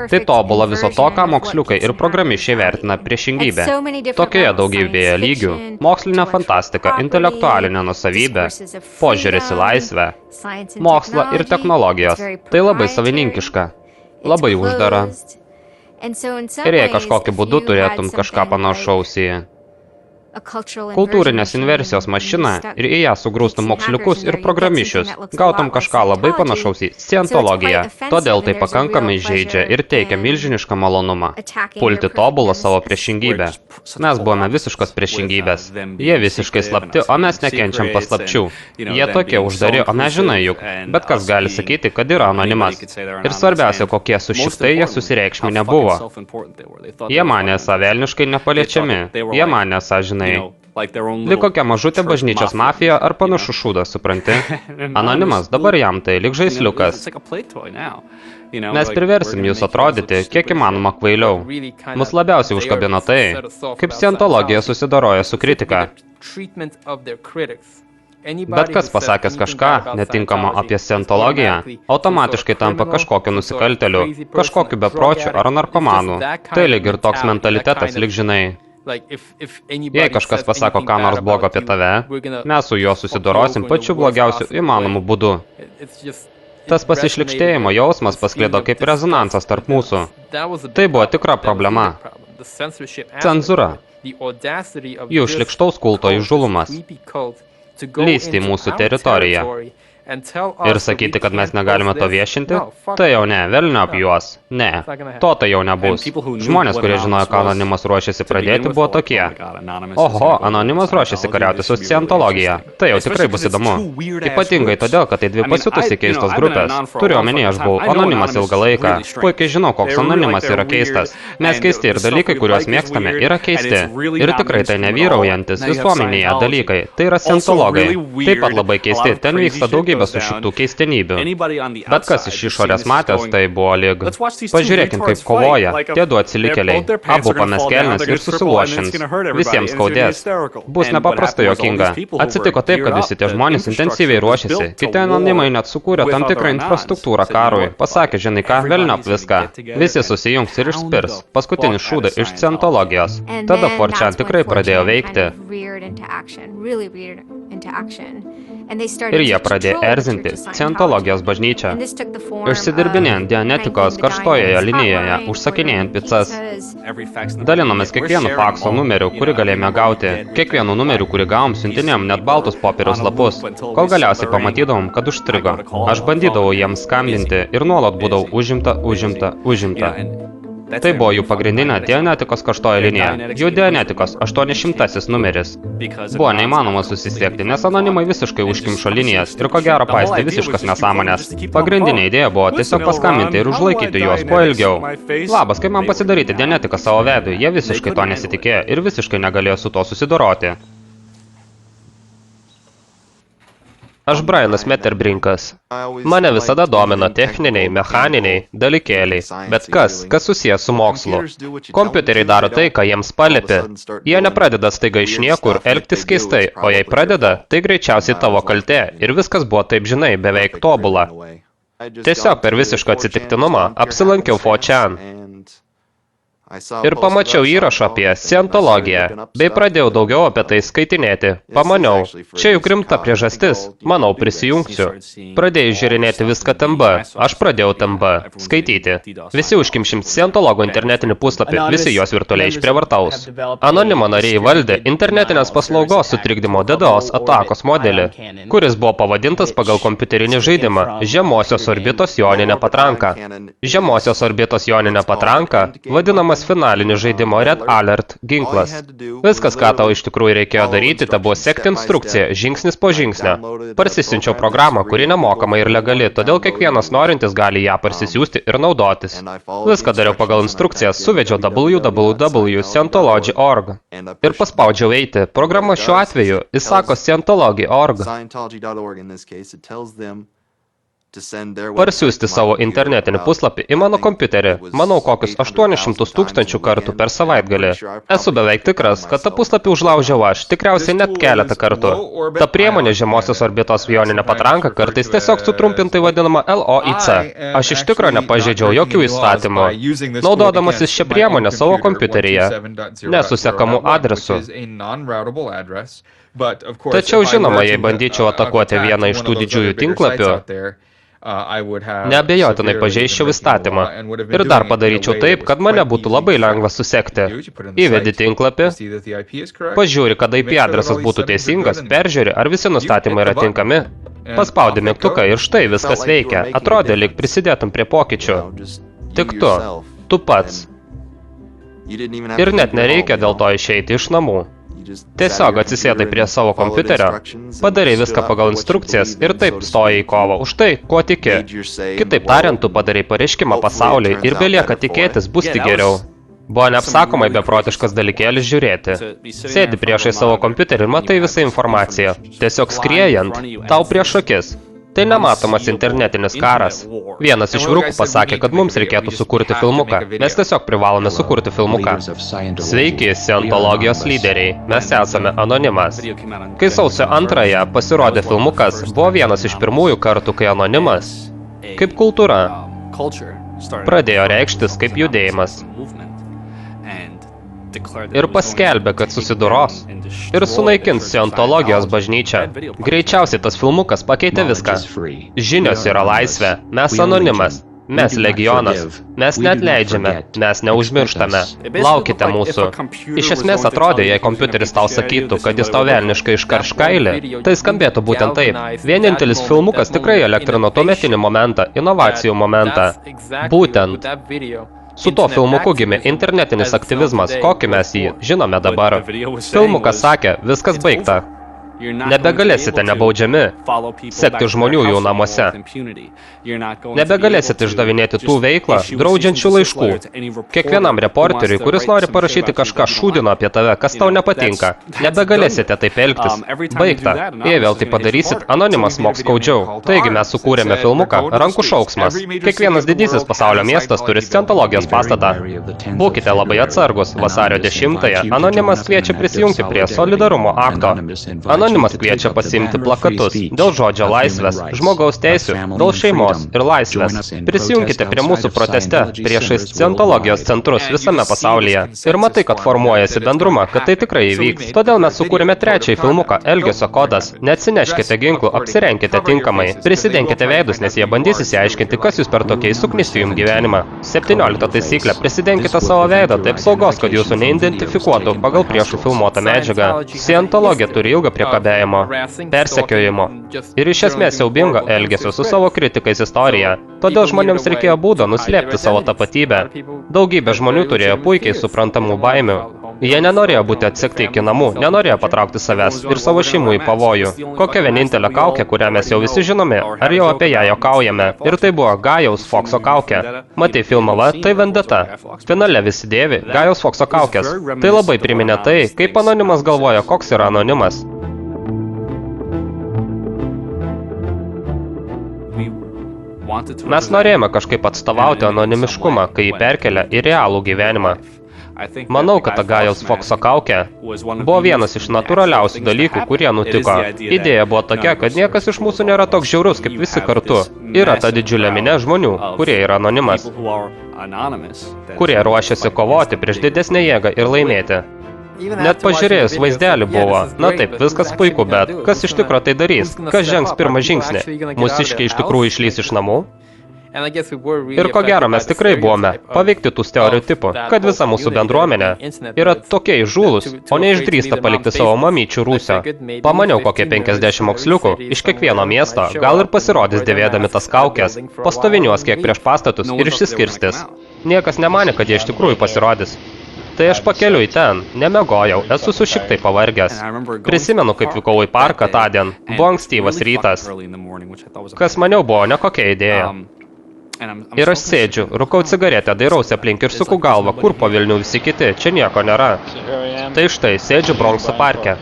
tai tobula viso to, ką moksliukai ir programišiai vertina priešingybę. Tokioje daugybėje lygių – mokslinė fantastika, intelektualinė nuosavybė, požiūris į laisvę, mokslą ir technologijos. Tai labai savininkiška, labai uždara. Ir jei kažkokiu būdu turėtum kažką panašaus į kultūrinės inversijos mašiną ir į ją sugrūstum moksliukus ir programišius, gautum kažką labai panašaus į scientologiją. Todėl tai pakankamai žaidžia ir teikia milžinišką malonumą. Pulti tobulą savo priešingybę. Mes buvome visiškos priešingybės. Jie visiškai slapti, o mes nekenčiam paslapčių. Jie tokie uždari, o mes žinai juk. Bet kas gali sakyti, kad yra anonimas. Ir svarbiausia, kokie sušiktai jie susireikšminę buvo. Jie manė esą velniškai nepaliečiami. Jie manė esą, žinai, lyg kokia mažutė bažnyčios mafija ar panašų šūdas, supranti? Anonimas, dabar jam tai lyg žaisliukas. Mes priversim jūs atrodyti, kiek įmanoma kvailiau. Mus labiausiai užkabino tai, kaip scientologija susidoroja su kritika. Bet kas pasakęs kažką netinkamo apie scientologiją, automatiškai tampa kažkokiu nusikalteliu, kažkokiu bepročiu ar narkomanu. Tai lyg ir toks mentalitetas, lyg žinai. Jei kažkas pasako ką nors blogo apie tave, mes su juo susidorosim pačiu blogiausiu įmanomu būdu. Tas pasišlikštėjimo jausmas pasklido kaip rezonansas tarp mūsų. Tai buvo tikra problema. Cenzūra. Jų šlikštaus kulto įžulumas. Lysti į mūsų teritoriją. Ir sakyti, kad mes negalime to viešinti? Tai jau ne, velniop juos. Ne, to tai jau nebus. Žmonės, kurie žinojo, ką anonimas ruošiasi pradėti, buvo tokie. Oho, anonimas ruošiasi kariauti su scientologija. Tai jau tikrai bus įdomu. Ypatingai todėl, kad tai dvi pasiutusi keistos grupės. Turiu omenyje, aš buvau anonimas ilgą laiką. Puikiai žinau, koks anonimas yra keistas. Mes keisti ir dalykai, kuriuos mėgstame, yra keisti. Ir tikrai tai nevyraujantis visuomenėje dalykai. Tai yra scientologai. Taip pat labai keisti. Ten vyksta daugybė su šitų keistenybių. Bet kas iš išorės matęs, tai buvo lyg. Pažiūrėkim, kaip kovoja. Tie du atsilikėliai. Abu pames kelnes ir susiluošins. Visiems skaudės. Bus nepaprastai juokinga. Atsitiko taip, kad visi tie žmonės intensyviai ruošiasi. Kiti anonimai net sukūrė tam tikrą infrastruktūrą karui. Pasakė, žinai ką, velniop viską. Visi susijungs ir išspirs. Paskutinį šūdą iš scientologijos. Tada 4chan tikrai pradėjo veikti. Ir jie pradėjo erzinti scientologijos bažnyčią. Išsidirbinėjant Dianetikos karštojoje linijoje, užsakinėjant picas. Dalinomės kiekvienu fakso numeriu, kurį galėjome gauti. Kiekvienu numeriu, kurį gavom, siuntinėjom net baltus popieriaus lapus, kol galiausiai pamatydavom, kad užstrigo. Aš bandydavau jiems skambinti ir nuolat būdavau užimta. Tai buvo jų pagrindinė Dianetikos karštoji linija. Jų Dianetikos 800 numeris. Buvo neįmanoma susisiekti, nes anonimai visiškai užkimšo linijas ir ko gero paistė visiškas nesąmonės. Pagrindinė idėja buvo tiesiog paskambinti ir užlaikyti juos kuo ilgiau. Labas, kaip man pasidaryti Dianetiką savo veidu, jie visiškai to nesitikėjo ir visiškai negalėjo su to susidoroti. Aš Brianas Metterbrinkas. Mane visada domino techniniai, mechaniniai dalykėliai, bet kas susijęs su mokslu. Kompiuteriai daro tai, ką jiems paliepi. Jie nepradeda staiga iš niekur elgtis keistai, o jei pradeda, tai greičiausiai tavo kaltė ir viskas buvo taip, žinai, beveik tobula. Tiesiog per visišką atsitiktinumą apsilankiau 4chan. Ir pamačiau įrašą apie scientologiją, bei pradėjau daugiau apie tai skaitinėti. Pamaniau, čia juk rimta priežastis, manau prisijungsiu. Pradėjau žiūrinėti viską TMB, aš pradėjau TMB skaityti. Visi užkimšim scientologų internetinį puslapį, visi juos virtualiai išprievartaus. Anonimo nariai valdė internetinės paslaugos sutrikdymo DDoS atakos modelį, kuris buvo pavadintas pagal kompiuterinį žaidimą žemosios orbitos joninė patranka. Žemosios orbitos joninė patranka vadinamas finalinį žaidimo Red Alert ginklas. Viskas, ką tau iš tikrųjų reikėjo daryti, tai buvo sekti instrukciją, žingsnis po žingsnio. Parsisiunčiau programą, kuri nemokama ir legali, todėl kiekvienas norintis gali ją parsisiųsti ir naudotis. Viską dariau pagal instrukcijas, suvedžiau www.scientology.org ir paspaudžiau eiti. Programa šiuo atveju įsako Scientology.org. Parsiųsti savo internetinį puslapį į mano kompiuterį, manau kokius 800 000 kartų per savaitgalį. Esu beveik tikras, kad tą puslapį užlaužiau aš, tikriausiai net keletą kartų. Ta priemonė žemosios orbitos joninė patranka kartais tiesiog sutrumpintai vadinama LOIC. Aš iš tikro nepažeidžiau jokių įstatymų, naudodamasis šią priemonę savo kompiuteryje, nesusekamų adresų. Tačiau žinoma, jei bandyčiau atakuoti vieną iš tų didžiųjų tinklapių, neabejotinai pažeisčiau įstatymą ir dar padaryčiau taip, kad mane būtų labai lengva susekti. Įvedi tinklapį, pažiūri, kada IP adresas būtų teisingas, peržiūri, ar visi nustatymai yra tinkami, paspaudi mygtuką ir štai viskas veikia. Atrodė, lyg prisidėtum prie pokyčių. Tik tu pats. Ir net nereikia dėl to išeiti iš namų. Tiesiog atsisėdai prie savo kompiuterio, padarai viską pagal instrukcijas ir taip stoji į kovą už tai, kuo tiki. Kitaip tariant, tu padarai pareiškimą pasauliui ir belieka tikėtis, bus tik geriau. Buvo neapsakomai beprotiškas dalykėlis žiūrėti. Sėdi priešai savo kompiuterį ir matai visą informaciją. Tiesiog skriejant, tau prieš akis. Tai nematomas internetinis karas. Vienas iš vyrukų pasakė, kad mums reikėtų sukurti filmuką. Mes tiesiog privalome sukurti filmuką. Sveiki, scientologijos lyderiai. Mes esame Anonimas. Kai sausio 2 pasirodė filmukas, buvo vienas iš pirmųjų kartų, kai Anonimas, kaip kultūra, pradėjo reikštis kaip judėjimas. Ir paskelbė, kad susidoros ir sunaikins scientologijos bažnyčią. Greičiausiai tas filmukas pakeitė viską. Žinios yra laisvė, mes Anonimas, mes legionas, mes neatleidžiame, mes neužmirštame. Laukite mūsų. Iš esmės atrodė, jei kompiuteris tau sakytų, kad jis tau velniškai iškarš kailį, tai skambėtų būtent taip. Vienintelis filmukas tikrai elektrino tuometinį momentą, inovacijų momentą. Būtent. Su tuo filmuku gimė internetinis aktyvizmas, kokį mes jį žinome dabar. Filmukas sakė, viskas baigta. Nebegalėsite nebaudžiami sekti žmonių jų namuose. Nebegalėsite išdavinėti tų veiklą draudžiančių laiškų. Kiekvienam reporteriui, kuris nori parašyti kažką šūdino apie tave, kas tau nepatinka. Nebegalėsite taip elgtis. Baigta. Jei vėl tai padarysit, Anonimas moks skaudžiau. Taigi mes sukūrėme filmuką Rankų šauksmas. Kiekvienas didysis pasaulio miestas turi scientologijos pastatą. Būkite labai atsargus. Vasario 10-ąją Anonimas kviečia prisijungti prie solidarumo akto. Anonimas kviečia pasiimti plakatus dėl žodžio laisvės, žmogaus teisių, dėl šeimos ir laisvės. Prisijungkite prie mūsų proteste priešais scientologijos centrus visame pasaulyje. Ir matai, kad formuojasi bendrumą, kad tai tikrai įvyks. Todėl mes sukūrėme trečiąjį filmuką Elgesio kodas. Neatsineškite ginklų, apsirenkite tinkamai. Prisidenkite veidus, nes jie bandys įsiaiškinti, kas jūs per tokiai suknistų jums gyvenimą. 17 taisyklė. Prisidenkite savo veidą, tai apsaugos, kad jūsų neidentifikuotų pagal priešų filmuotą medžiagą. Scientologija turi ilgą priekabiavimo, persekiojimo ir iš esmės siaubingo elgesio su savo kritikais istoriją. Todėl žmonėms reikėjo būdo nuslėpti savo tapatybę. Daugybė žmonių turėjo puikiai suprantamų baimių. Jie nenorėjo būti atsekti iki namų, nenorėjo patraukti savęs ir savo šeimų į pavojų. Kokia vienintelė kaukė, kurią mes jau visi žinome, ar jau apie ją juokaujame. Ir tai buvo Gajaus Fokso kaukė. Matei filmą, tai Vendeta. Finale visi dėvi Gajaus Fokso kaukės. Tai labai priminė tai, kaip Anonimas galvoja, koks yra Anonimas. Mes norėjome kažkaip atstovauti anonimiškumą, kai jį perkelia į realų gyvenimą. Manau, kad Agajaus Fokso kaukė buvo vienas iš natūraliausių dalykų, kurie nutiko. Idėja buvo tokia, kad niekas iš mūsų nėra toks žiaurus kaip visi kartu. Yra ta didžiulė minė žmonių, kurie yra anonimas, kurie ruošiasi kovoti prieš didesnę jėgą ir laimėti. Net pažiūrėjus vaizdelį buvo, na taip, viskas puiku, bet kas iš tikro tai darys? Kas žengs pirmą žingsnį? Mūsiškiai iš tikrųjų išlys iš namų? Ir ko gero mes tikrai buvome paveikti tų stereotipų, kad visa mūsų bendruomenė yra tokie įžūlus, o neišdrįsta palikti savo mamyčių rūsio. Pamaniau, kokie 50 moksliukų iš kiekvieno miesto gal ir pasirodys dėvėdami tas kaukės, pastoviniuos kiek prieš pastatus ir išsiskirstis. Niekas nemanė, kad jie iš tikrųjų pasirodys. Tai aš pakeliu į ten, nemegojau, esu sušiktai pavargęs. Prisimenu, kaip vykau į parką tądien, buvo ankstyvas rytas. Kas maniau buvo nekokia idėja. Ir aš sėdžiu, rūkau cigaretę, dairausi aplink ir suku galvą, kur po Vilnių visi kiti, čia nieko nėra. Tai štai, sėdžiu Bronkso parke.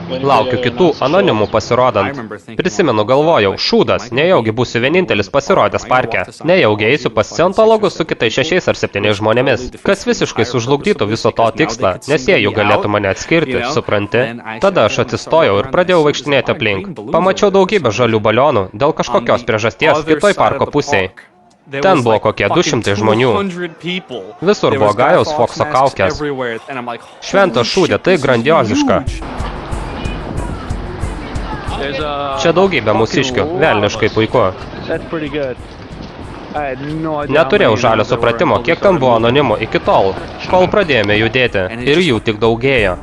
Laukiu kitų anonimų pasirodant. Prisimenu, galvojau, šūdas, nejaugi būsiu vienintelis pasirodęs parke. Nejaugi eisiu pas scientologus su kitais 6 ar 7 žmonėmis, kas visiškai sužlugdytų viso to tikslą, nes jie jų galėtų mane atskirti, supranti? Tada aš atsistojau ir pradėjau vaikštinėti aplink. Pamačiau daugybę žalių balionų dėl kažkokios priežasties kitoj parko pusėj. Ten buvo kokie 200 žmonių. Visur buvo Agajaus Fokso kaukės. Šventas šūdė, tai grandioziška. Čia daugybė mūsiškių, velniškai puiku. Neturėjau žalio supratimo, kiek ten buvo anonimų iki tol, kol pradėjome judėti, ir jų tik daugėjo.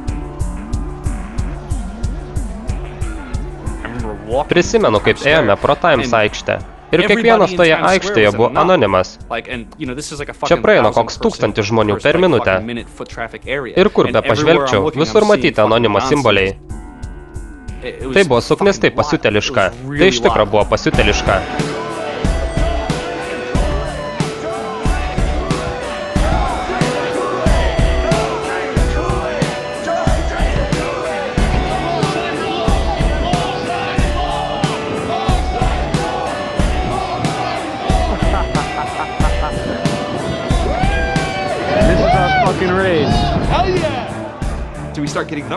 Prisimenu, kaip ėjome pro Times aikštę. Ir kiekvienas toje aikštėje buvo anonimas. Čia praeina koks 1000 žmonių per minutę. Ir kur be pažvelgčiau, visur matyti anonimo simboliai. Tai buvo suknistai pasiuteliška. Tai iš tikro buvo pasiuteliška.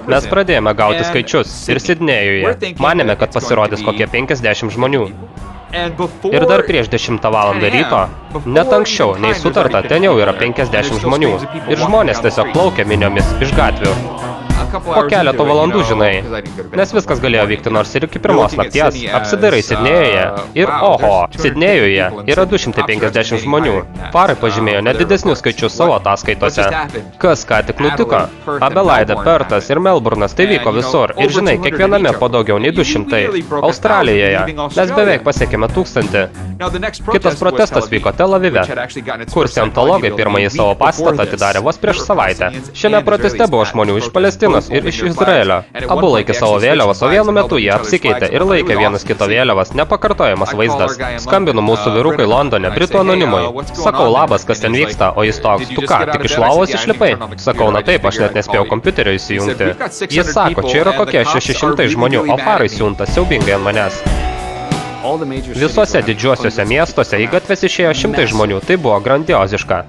Mes pradėjome gauti skaičius ir Sidnėjuje. Manėme, kad pasirodys kokie 50 žmonių. Ir dar prieš 10 valandą ryto, net anksčiau nei sutarta, ten jau yra 50 žmonių. Ir žmonės tiesiog plaukia miniomis iš gatvių. Po keleto valandų, žinai, nes viskas galėjo vykti nors ir iki 1 nakties, apsidairai Sidnėjuje ir oho, Sidnėjuje yra 250 žmonių. Farai pažymėjo nedidesnius skaičius savo ataskaitose. Kas ką tik nutiko? Adelaide, Pertas ir Melburnas, tai vyko visur. Ir žinai, kiekviename po daugiau nei 200. Australijoje mes beveik pasiekėme 1000. Kitas protestas vyko Tel Avive, kur scientologai pirmąjį savo pastatą atidarė vos prieš savaitę. Šiame proteste buvo žmonių iš Palestinos ir iš Izraelio. Abu laikė savo vėliavas, o vienu metu jie apsikeitė ir laikė vienas kito vėliavas. Nepakartojamas vaizdas. Skambinu mūsų vyrukai Londone, Britų anonimui. Sakau, labas, kas ten vyksta, o jis toks, tu ką, tik iš lovos išlipai? Sakau, na taip, aš net nespėjau kompiuterio įsijungti. Jis sako, čia yra kokie 600 žmonių, o farai siunta siaubingai ant manęs. Visuose didžiuosiuose miestuose į gatves išėjo 100 žmonių, tai buvo grandioziška.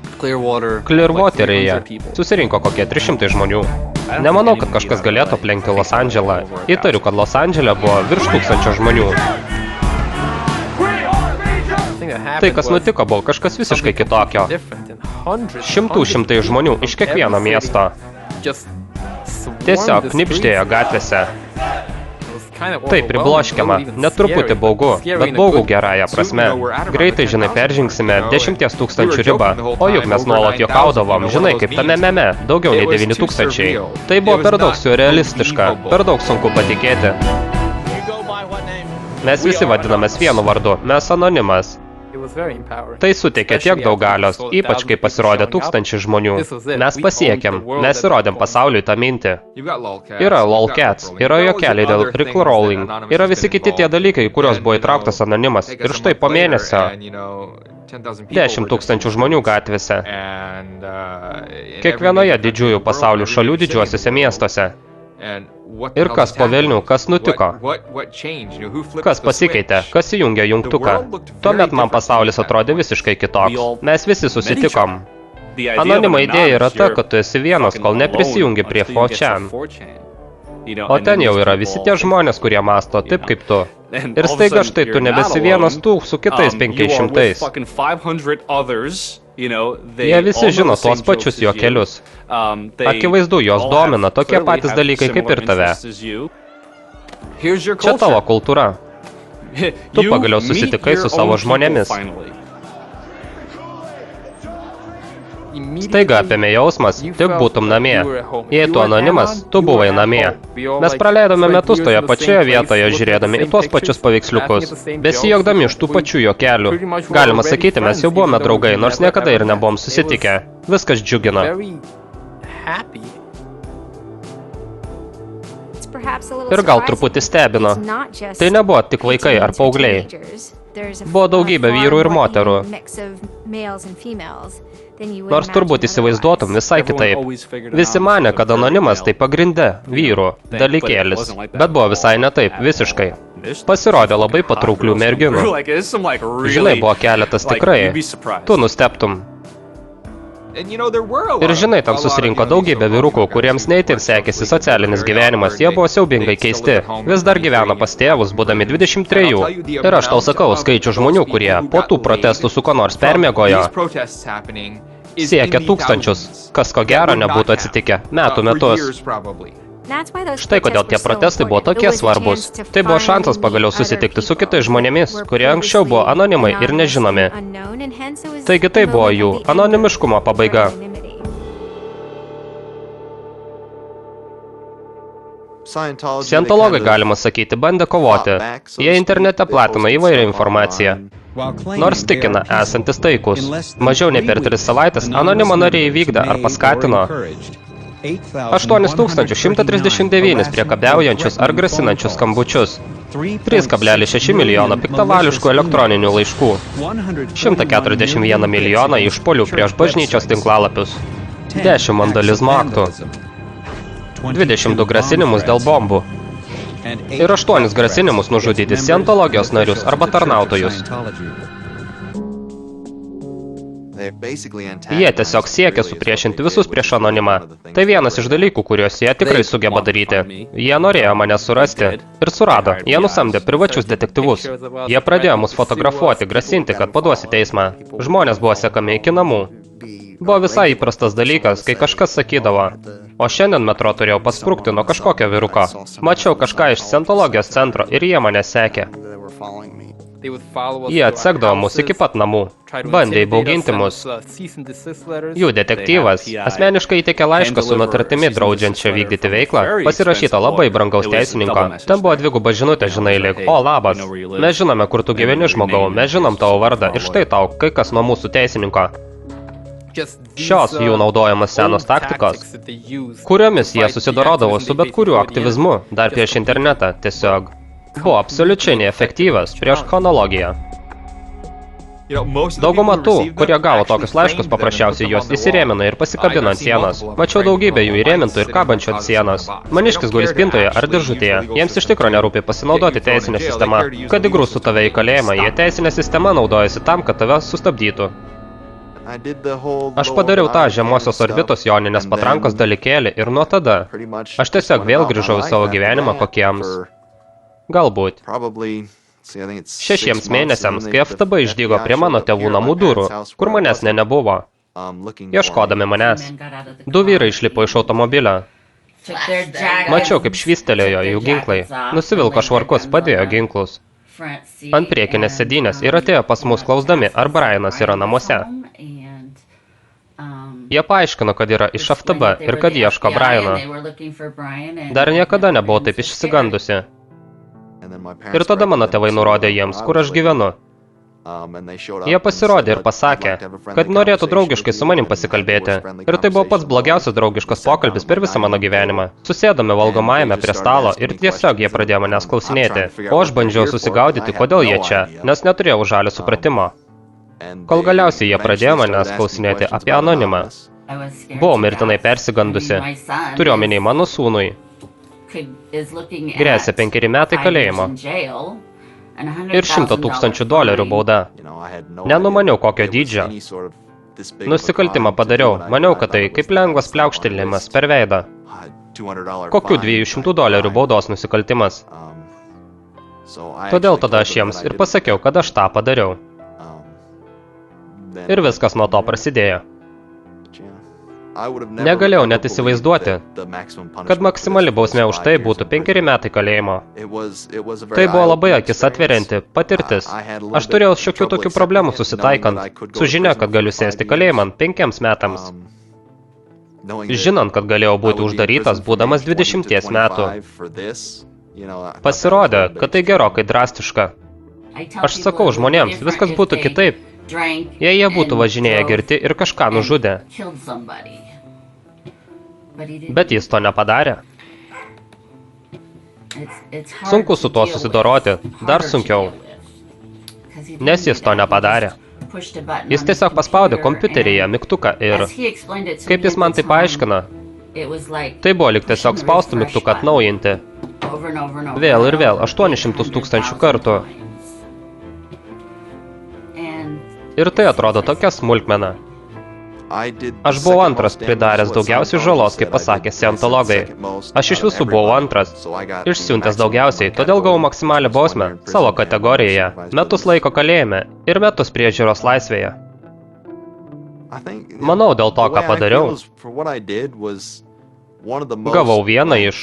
Clearwateryje susirinko kokie 300 žmonių. Nemanau, kad kažkas galėtų aplenkti Los Andželą. Įtariu, kad Los Andžele buvo virš 1000 žmonių. Tai, kas nutiko, buvo kažkas visiškai kitokio. Šimtai žmonių iš kiekvieno miesto. Tiesiog knibždėjo gatvėse. Taip, pribloškiama, net truputį baugu, bet baugu gerąją prasme. Greitai, žinai, peržingsime 10 000 ribą, o juk mes nuolat juokaudavom, žinai, kaip tame meme, daugiau nei 9 000. Tai buvo per daug surrealistiška, per daug sunku patikėti. Mes visi vadinamės vienu vardu, mes anonimas. Tai suteikė tiek daug galios, ypač kai pasirodė 1000 žmonių. Mes pasiekėm, mes įrodėm pasauliui tą mintį. Yra lolcats, yra juokeliai dėl rickrolling, yra visi kiti tie dalykai, kurios buvo įtrauktas anonimas. Ir štai po mėnesio 10 000 žmonių gatvėse. Kiekvienoje didžiųjų pasaulio šalių didžiuosiuose miestuose. Ir kas po velnių, kas nutiko? Kas pasikeitė, kas įjungė jungtuką? Tuomet man pasaulis atrodė visiškai kitoks. Mes visi susitikom. Anonimo idėja yra ta, kad tu esi vienas, kol neprisijungi prie 4chan. O ten jau yra visi tie žmonės, kurie mąsto taip kaip tu. Ir staiga štai tu nebesi vienas tų su kitais 500. Jie visi žino tuos pačius juokelius. Akivaizdu, jos domina tokie patys dalykai kaip ir tave. Čia tavo kultūra. Tu pagaliau susitikai su savo žmonėmis. Staiga apėmė jausmas, tik būtum namie. Jei tu anonimas, tu buvai namie. Mes praleidome metus toje pačioje vietoje, žiūrėdami į tuos pačius paveiksliukus, besijuokdami iš tų pačių juokelių. Galima sakyti, mes jau buvome draugai, nors niekada ir nebuvom susitikę. Viskas džiugino. Ir gal truputį stebino. Tai nebuvo tik vaikai ar paaugliai. Buvo daugybė vyrų ir moterų. Nors turbūt įsivaizduotum visai kitaip. Visi manė, kad anonimas tai pagrinde vyrų dalykėlis. Bet buvo visai ne taip, visiškai. Pasirodė labai patrauklių merginų. Žinai, buvo keletas tikrai. Tu nustebtum. Ir žinai, tam susirinko daugybė vyrukų, kuriems neįtin sekėsi socialinis gyvenimas, jie buvo siaubingai keisti. Vis dar gyveno pas tėvus, būdami 23. Ir aš tau sakau, skaičių žmonių, kurie po tų protestų su ko nors permiegojo, siekia tūkstančius, kas ko gero nebūtų atsitikę metų metus. Štai kodėl tie protestai buvo tokie svarbus. Tai buvo šansas pagaliau susitikti su kitais žmonėmis, kurie anksčiau buvo anonimai ir nežinomi. Taigi tai buvo jų anonimiškumo pabaiga. Scientologai, galima sakyti, bandė kovoti. Jie internete platina įvairią informaciją. Nors tikina esantis taikus. Mažiau nei per 3 savaitės anonimo nariai įvykdė ar paskatino 8139 priekabiaujančius ar grasinančius skambučius, 3,6 milijono piktavališkų elektroninių laiškų, 141 milijoną išpuolių prieš bažnyčios tinklalapius, 10 vandalizmo aktų, 22 grasinimus dėl bombų ir 8 grasinimus nužudyti scientologijos narius arba tarnautojus. Jie tiesiog siekia supriešinti visus prieš anonimą. Tai vienas iš dalykų, kuriuos jie tikrai sugeba daryti. Jie norėjo mane surasti ir surado. Jie nusamdė privačius detektyvus. Jie pradėjo mus fotografuoti, grasinti, kad paduos į teismą. Žmonės buvo sekami iki namų. Buvo visai įprastas dalykas, kai kažkas sakydavo, o šiandien metro turėjau pasprukti nuo kažkokio vyruko. Mačiau kažką iš Scientologijos centro ir jie mane sekė. Jie atsekdavo mus iki pat namų, bandė įbauginti mus. Jų detektyvas asmeniškai įteikė laišką su nutartimi draudžiančia vykdyti veiklą, pasirašyta labai brangaus teisininko. Ten buvo 2 žinutė, žinai, lyg, o labas, mes žinome, kur tu gyveni, žmogau, mes žinom tavo vardą ir štai tau, kai kas nuo mūsų teisininko. Šios jų naudojamas senos taktikos, kuriomis jie susidorodavo su bet kuriuo aktyvizmu, dar prieš internetą, tiesiog buvo absoliučiai neefektyvas prieš chronologiją. Dauguma tų, kurie gavo tokius laiškus, paprasčiausiai juos įsirėmino ir pasikabino ant sienos. Mačiau daugybę jų įrėmintų ir kabančių ant sienos. Maniškis guli spintoje ar diržutėje. Jiems iš tikro nerūpi pasinaudoti teisinę sistemą. Kad įgrūstų tave į kalėjimą, jie teisinę sistemą naudojasi tam, kad tave sustabdytų. Aš padariau tą žemosios orbitos joninės patrankos dalykėlį ir nuo tada aš tiesiog vėl grįžau į savo gyvenimą kokiems, galbūt 6 mėnesiams, kai FTB išdygo prie mano tėvų namų durų, kur manęs nebuvo, ieškodami manęs. 2 vyrai išlipo iš automobilio. Mačiau, kaip švystelėjo jų ginklai. Nusivilko švarkus, padėjo ginklus ant priekinės sėdynės ir atėjo pas mus klausdami, ar Brianas yra namuose. Jie paaiškino, kad yra iš FTB ir kad ieško Briano. Dar niekada nebuvau taip išsigandusi. Ir tada mano tėvai nurodė jiems, kur aš gyvenu. Jie pasirodė ir pasakė, kad norėtų draugiškai su manim pasikalbėti. Ir tai buvo pats blogiausias draugiškas pokalbis per visą mano gyvenimą. Susėdome valgomajame prie stalo ir tiesiog jie pradėjo manęs klausinėti. O aš bandžiau susigaudyti, kodėl jie čia, nes neturėjau žalio supratimo. Kol galiausiai jie pradėjo manęs klausinėti apie anonimą. Buvau mirtinai persigandusi. Turiu omeny mano sūnui. Grėsia 5 metai kalėjimo ir $100,000 bauda. Nenumaniau kokio dydžio. Nusikaltimą padariau. Maniau, kad tai kaip lengvas pliaukštelėjimas per veidą. Kokių $200 baudos nusikaltimas? Todėl tada aš jiems ir pasakiau, kad aš tą padariau. Ir viskas nuo to prasidėjo. Negalėjau net įsivaizduoti, kad maksimali bausmė už tai būtų 5 metai kalėjimo. Tai buvo labai akis atverianti patirtis. Aš turėjau šiokių tokių problemų susitaikant, su žinia, kad galiu sėsti kalėjimą 5 metams. Žinant, kad galėjau būti uždarytas, būdamas 20 metų. Pasirodė, kad tai gerokai drastiška. Aš sakau žmonėms, viskas būtų kitaip, jei jie būtų važinėję girti ir kažką nužudė. Bet jis to nepadarė. Sunku su tuo susidoroti, dar sunkiau, nes jis to nepadarė. Jis tiesiog paspaudė kompiuteryje mygtuką ir, kaip jis man tai paaiškina, tai buvo lyg tiesiog spaustų mygtuką atnaujinti. Vėl ir vėl, 800 000 kartų. Ir tai atrodo tokia smulkmena. Aš buvau antras pridaręs daugiausiai žalos, kaip pasakė scientologai. Aš iš visų buvau antras, išsiuntęs daugiausiai, todėl gavau maksimalią bausmę savo kategorijoje, metus laiko kalėjime ir metus priežiūros laisvėje. Manau, dėl to, ką padariau, gavau vieną iš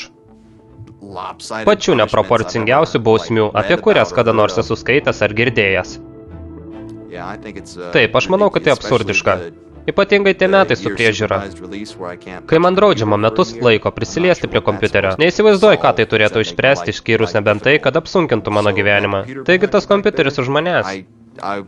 pačių neproporcingiausių bausmių, apie kurias kada nors esu skaitęs ar girdėjęs. Taip, aš manau, kad tai absurdiška. Ypatingai tie metai su priežiūra. Kai man draudžiama metus laiko prisiliesti prie kompiuterio, neįsivaizduoju, ką tai turėtų išspręsti, išskyrus nebent tai, kad apsunkintų mano gyvenimą. Taigi tas kompiuteris už manęs.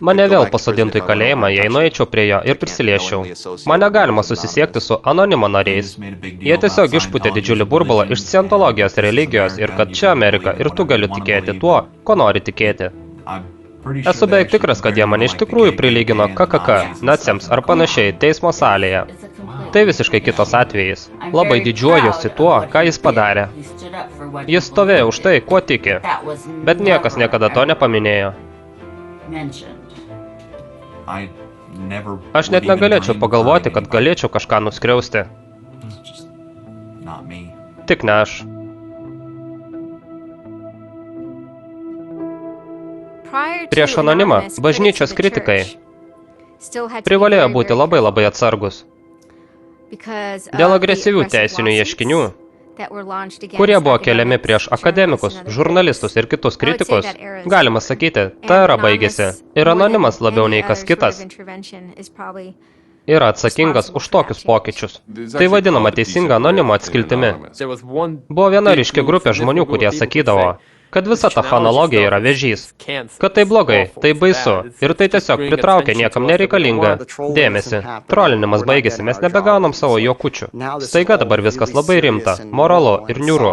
Mane vėl pasodintų į kalėjimą, jei nueičiau prie jo ir prisiliesčiau. Mane galima susisiekti su anonimo nariais. Jie tiesiog išpūtė didžiulį burbulą iš scientologijos religijos ir kad čia Amerika ir tu gali tikėti tuo, ko nori tikėti. Esu beveik tikras, kad jie mane iš tikrųjų prilygino KKK, naciams ar panašiai teismo salėje. Tai visiškai kitas atvejis. Labai didžiuojuosi tuo, ką jis padarė. Jis stovėjo už tai, kuo tiki, bet niekas niekada to nepaminėjo. Aš net negalėčiau pagalvoti, kad galėčiau kažką nuskriausti. Tik ne aš. Prieš anonimą bažnyčios kritikai privalėjo būti labai atsargus. Dėl agresyvių teisinių ieškinių, kurie buvo keliami prieš akademikus, žurnalistus ir kitus kritikus, galima sakyti, ta era baigėsi. Ir anonimas labiau nei kas kitas yra atsakingas už tokius pokyčius. Tai vadinama teisinga anonimo atskiltimi. Buvo viena ryški grupė žmonių, kurie sakydavo, kad visa ta fonologija yra vėžys, kad tai blogai, tai baisu ir tai tiesiog pritraukia niekam nereikalingą dėmesį. Trolinimas baigėsi, mes nebegaunam savo juokučių. Staiga dabar viskas labai rimta, moralu ir niūru.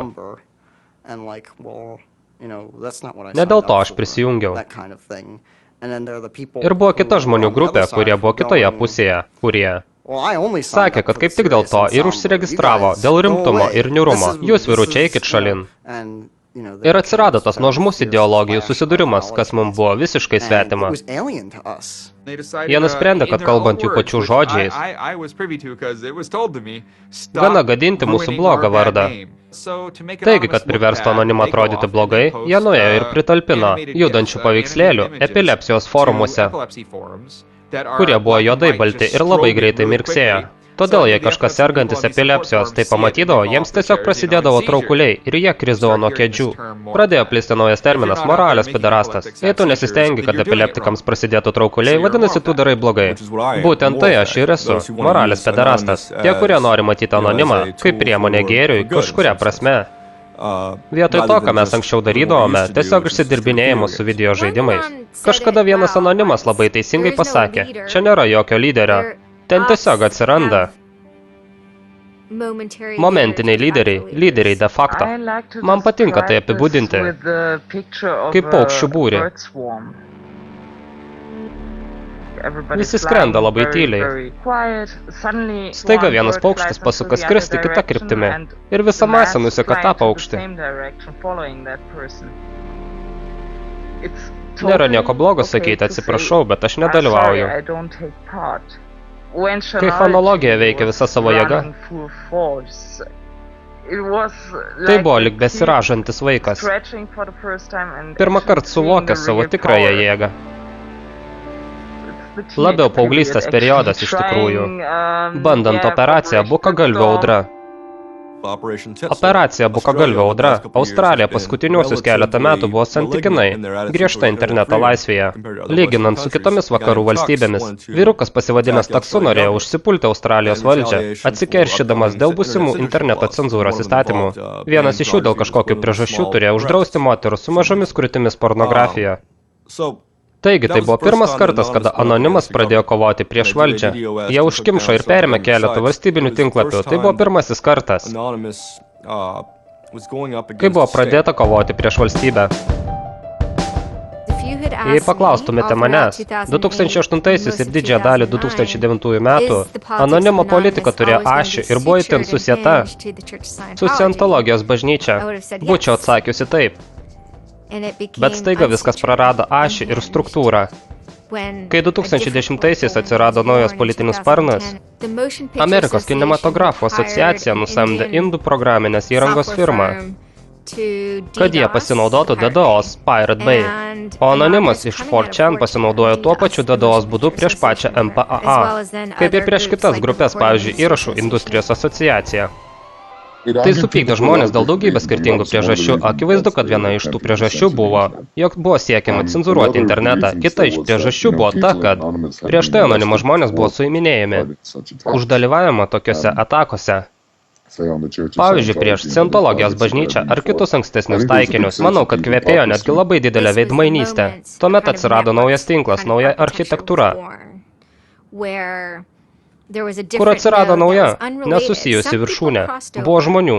Ne dėl to aš prisijungiau. Ir buvo kita žmonių grupė, kurie buvo kitoje pusėje, kurie sakė, kad kaip tik dėl to ir užsiregistravo, dėl rimtumo ir niūrumo. Jūs vyručiai eikit šalin. Ir atsirado tas nuožmus ideologijų susidūrimas, kas mums buvo visiškai svetima. Jie nusprendė, kad kalbant jų pačių žodžiais, gana gadinti mūsų blogą vardą. Taigi, kad priverstų anonimą atrodyti blogai, jie nuėjo ir pritalpino judančių paveikslėlių epilepsijos forumuose, kurie buvo juodai balti ir labai greitai mirksėjo. Todėl, jei kažkas sergantis epilepsijos tai pamatydavo, jiems tiesiog prasidėdavo traukuliai ir jie krisdavo nuo kėdžių. Pradėjo plisti naujas terminas – moralės pederastas. Jei tu nesistengi, kad epileptikams prasidėtų traukuliai, vadinasi, tu darai blogai. Būtent tai aš ir esu – moralės pederastas. Tie, kurie nori matyti anonimą, kaip priemonė gėriui, kažkuria prasme. Vietoj to, ką mes anksčiau darydavome, tiesiog išsidirbinėjimus su video žaidimais. Kažkada vienas anonimas labai teisingai pasakė, čia nėra jokio lyderio. Ten tiesiog atsiranda momentiniai lyderiai de facto. Man patinka tai apibūdinti kaip paukščių būrį. Visi skrenda labai tyliai. Staiga vienas paukštis pasuka skristi kitą kryptimį ir visa masė nuseka tą paukštį. Nėra nieko blogo sakyti atsiprašau, bet aš nedalyvauju. Kai fonologija veikia visa savo jėga, tai buvo lyg besiražantis vaikas. Pirmą kartą suvokęs savo tikrąją jėgą. Labiau paauglystės periodas iš tikrųjų. Bandant operaciją Bukagalvio audra. Operacija Bukagalvio audra Australija paskutiniuosius keletą metų buvo santykinai griežta interneto laisvėje. Lyginant su kitomis vakarų valstybėmis, vyrukas pasivadinęs taksu norėjo užsipulti Australijos valdžią, atsikeršydamas dėl būsimų interneto cenzūros įstatymų. Vienas iš jų dėl kažkokių priežasčių turėjo uždrausti moterų su mažomis krūtimis pornografiją. Taigi, tai buvo pirmas kartas, kada anonimas pradėjo kovoti prieš valdžią. Jie užkimšo ir perėmė keletą valstybinių tinklapių. Tai buvo pirmasis kartas, kai buvo pradėta kovoti prieš valstybę. Jei paklaustumėte manęs, 2008 ir didžiąją dalį 2009 metų anonimo politika turėjo ašį ir buvo itin susieta su Scientologijos bažnyčia, būčiau atsakiusi taip. Bet staiga viskas prarado ašį ir struktūrą. Kai 2010-aisiais atsirado naujas politinis sparnas, Amerikos kinematografų asociacija nusamdė indų programinės įrangos firmą, kad jie pasinaudotų DDoS Pirate Bay, o anonimas iš 4chan pasinaudojo tuo pačiu DDoS būdu prieš pačią MPAA, kaip ir prieš kitas grupės, pavyzdžiui, įrašų industrijos asociacija. Tai supykdė žmonės dėl daugybės skirtingų priežasčių. Akivaizdu, kad viena iš tų priežasčių buvo, jog buvo siekiama cenzūruoti internetą. Kita iš priežasčių buvo ta, kad prieš tai anonimo žmonės buvo suiminėjami už dalyvavimą tokiose atakose. Pavyzdžiui, prieš Scientologijos bažnyčią ar kitus ankstesnius taikinius. Manau, kad kvepėjo netgi labai didelę veidmainystę. Tuomet atsirado naujas tinklas, nauja architektūra, kur atsirado nauja, nesusijusi viršūnė. Buvo žmonių,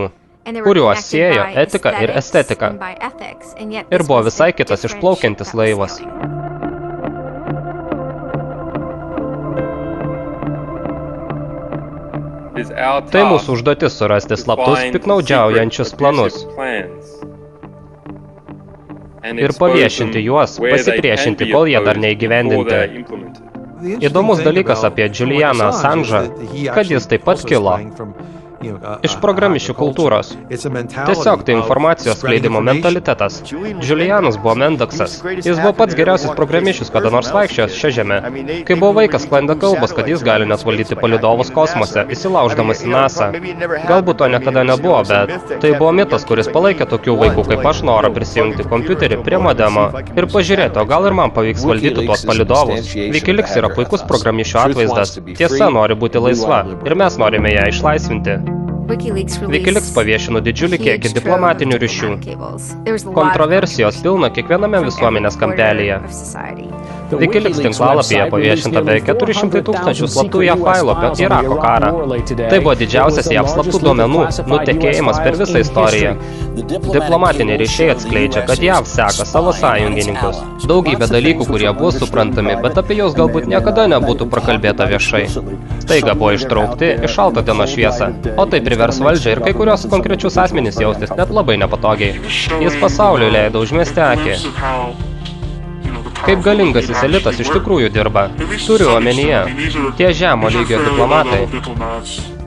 kuriuos siejo etika ir estetika. Ir buvo visai kitas išplaukiantis laivas. Tai mūsų užduotis surasti slaptus, piknaudžiaujančius planus ir paviešinti juos, pasipriešinti, kol jie dar neįgyvendinti. Įdomus dalykas apie Julianą Assange'ą, kad jis taip pat kilo iš programišių kultūros. Tiesiog tai informacijos skleidimo mentalitetas. Julianas buvo Mendoksas. Jis buvo pats geriausias programišius, kada nors vaikščiojęs šią žemę. Kai buvo vaikas, sklandė kalbos, kad jis gali net valdyti palydovus kosmose, įsilauždamas į NASA. Galbūt to niekada nebuvo, bet tai buvo mitas, kuris palaikė tokių vaikų kaip aš norą prisijungti kompiuterį prie modemo ir pažiūrėti, o gal ir man pavyks valdyti tuos palydovus. Wikileaks yra puikus programišių atvaizdas. Tiesa nori būti laisva ir mes norime ją išlaisvinti. Wikileaks paviešino didžiulį kiekį diplomatinių ryšių. Kontroversijos pilna kiekviename visuomenės kampelyje. Wikileaks tinklalapyje paviešinta beveik 400 000 slaptų JAV failų apie Irako karą. Tai buvo didžiausias JAV slaptų duomenų nutekėjimas per visą istoriją. Diplomatiniai ryšiai atskleidžia, kad JAV seka savo sąjungininkus. Daugybė dalykų, kurie buvo suprantami, bet apie juos galbūt niekada nebūtų prakalbėta viešai. Staiga buvo ištraukti į šaltą dienos šviesą, o tai privers valdžią ir kai kurios konkrečius asmenys jaustis net labai nepatogiai. Jis pasauliui leido užmesti akį. Kaip galingasis elitas iš tikrųjų dirba. Turiu omenyje, tie žemo lygio diplomatai,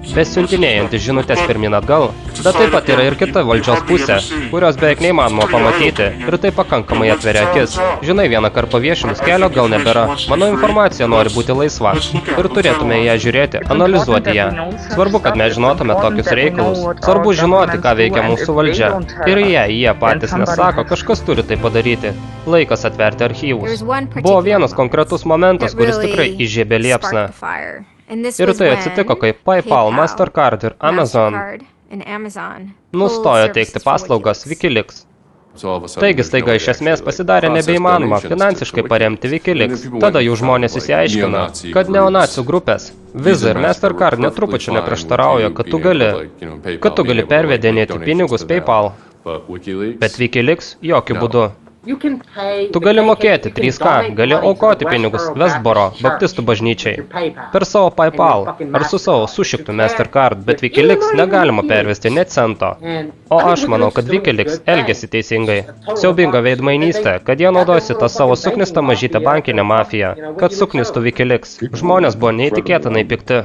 besiuntinėjantis žinutės pirmin atgal, bet taip pat yra ir kita valdžios pusė, kurios beveik neįmanoma pamatyti ir tai pakankamai atveria akis. Žinai, vieną kartą paviešinus kelio gal nebėra. Mano informacija nori būti laisva ir turėtume ją žiūrėti, analizuoti ją. Svarbu, kad mes žinotume tokius reikalus. Svarbu žinoti, ką veikia mūsų valdžia. Ir jie patys nesako, kažkas turi tai padaryti. Laikas atverti archyvus. Buvo vienas konkretus momentas, kuris tikrai įžiebė liepsną. Ir tai atsitiko, kai PayPal, Mastercard ir Amazon nustojo teikti paslaugas Wikileaks. Taigi staiga iš esmės pasidarė nebeįmanoma finansiškai paremti Wikileaks. Tada jų žmonės įsiaiškino, kad neonacių grupės Visa ir Mastercard netrupučiu neprieštarauja, kad tu gali pervedinėti pinigus PayPal, bet Wikileaks jokių būdų. Tu gali mokėti 3K, gali aukoti pinigus Westboro, baptistų bažnyčiai, per savo PayPal ar su savo sušiktų Mastercard, bet Wikileaks negalima pervesti net cento. O aš manau, kad Wikileaks elgėsi teisingai. Siaubinga veidmainystė, kad jie naudojasi tą savo suknistą mažytę bankinę mafiją, kad suknistų Wikileaks. Žmonės buvo neįtikėtinai pikti.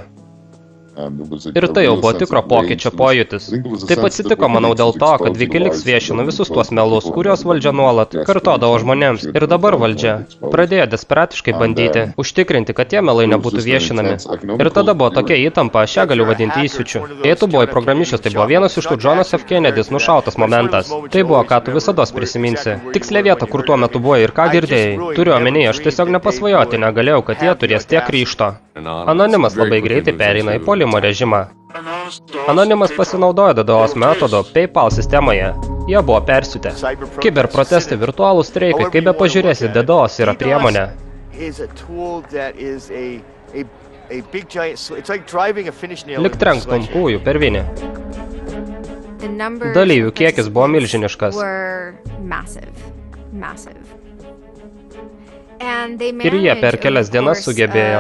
Ir tai jau buvo tikro pokyčio pojūtis. Taip atsitiko, manau, dėl to, kad Wikileaks viešino visus tuos melus, kuriuos valdžia nuolat kartodavo žmonėms. Ir dabar valdžia pradėjo desperatiškai bandyti užtikrinti, kad tie melai nebūtų viešinami. Ir tada buvo tokia įtampa, aš ją galiu vadinti įsiučiu. Jei tu buvai programišius, tai buvo vienas iš tų Johnas F. Kennedys nušautas momentas. Tai buvo, ką tu visados prisiminsi. Tikslė vieta, kur tuo metu buvai ir ką girdėjai. Turiu omenyje, aš tiesiog nepasvajoti negalėjau, kad jie turės tiek ryžto. Anonimas labai greitai pereina į puolimo režimą. Anonimas pasinaudojo DDoS metodo PayPal sistemoje. Jie buvo persiutę. Kiberprotestai, virtualūs streikai, kaip be pažiūrėsi, DDoS yra priemonė. Lik trenkstum kūjų per vinį. Dalyvių kiekis buvo milžiniškas. Ir jie per kelias dienas sugebėjo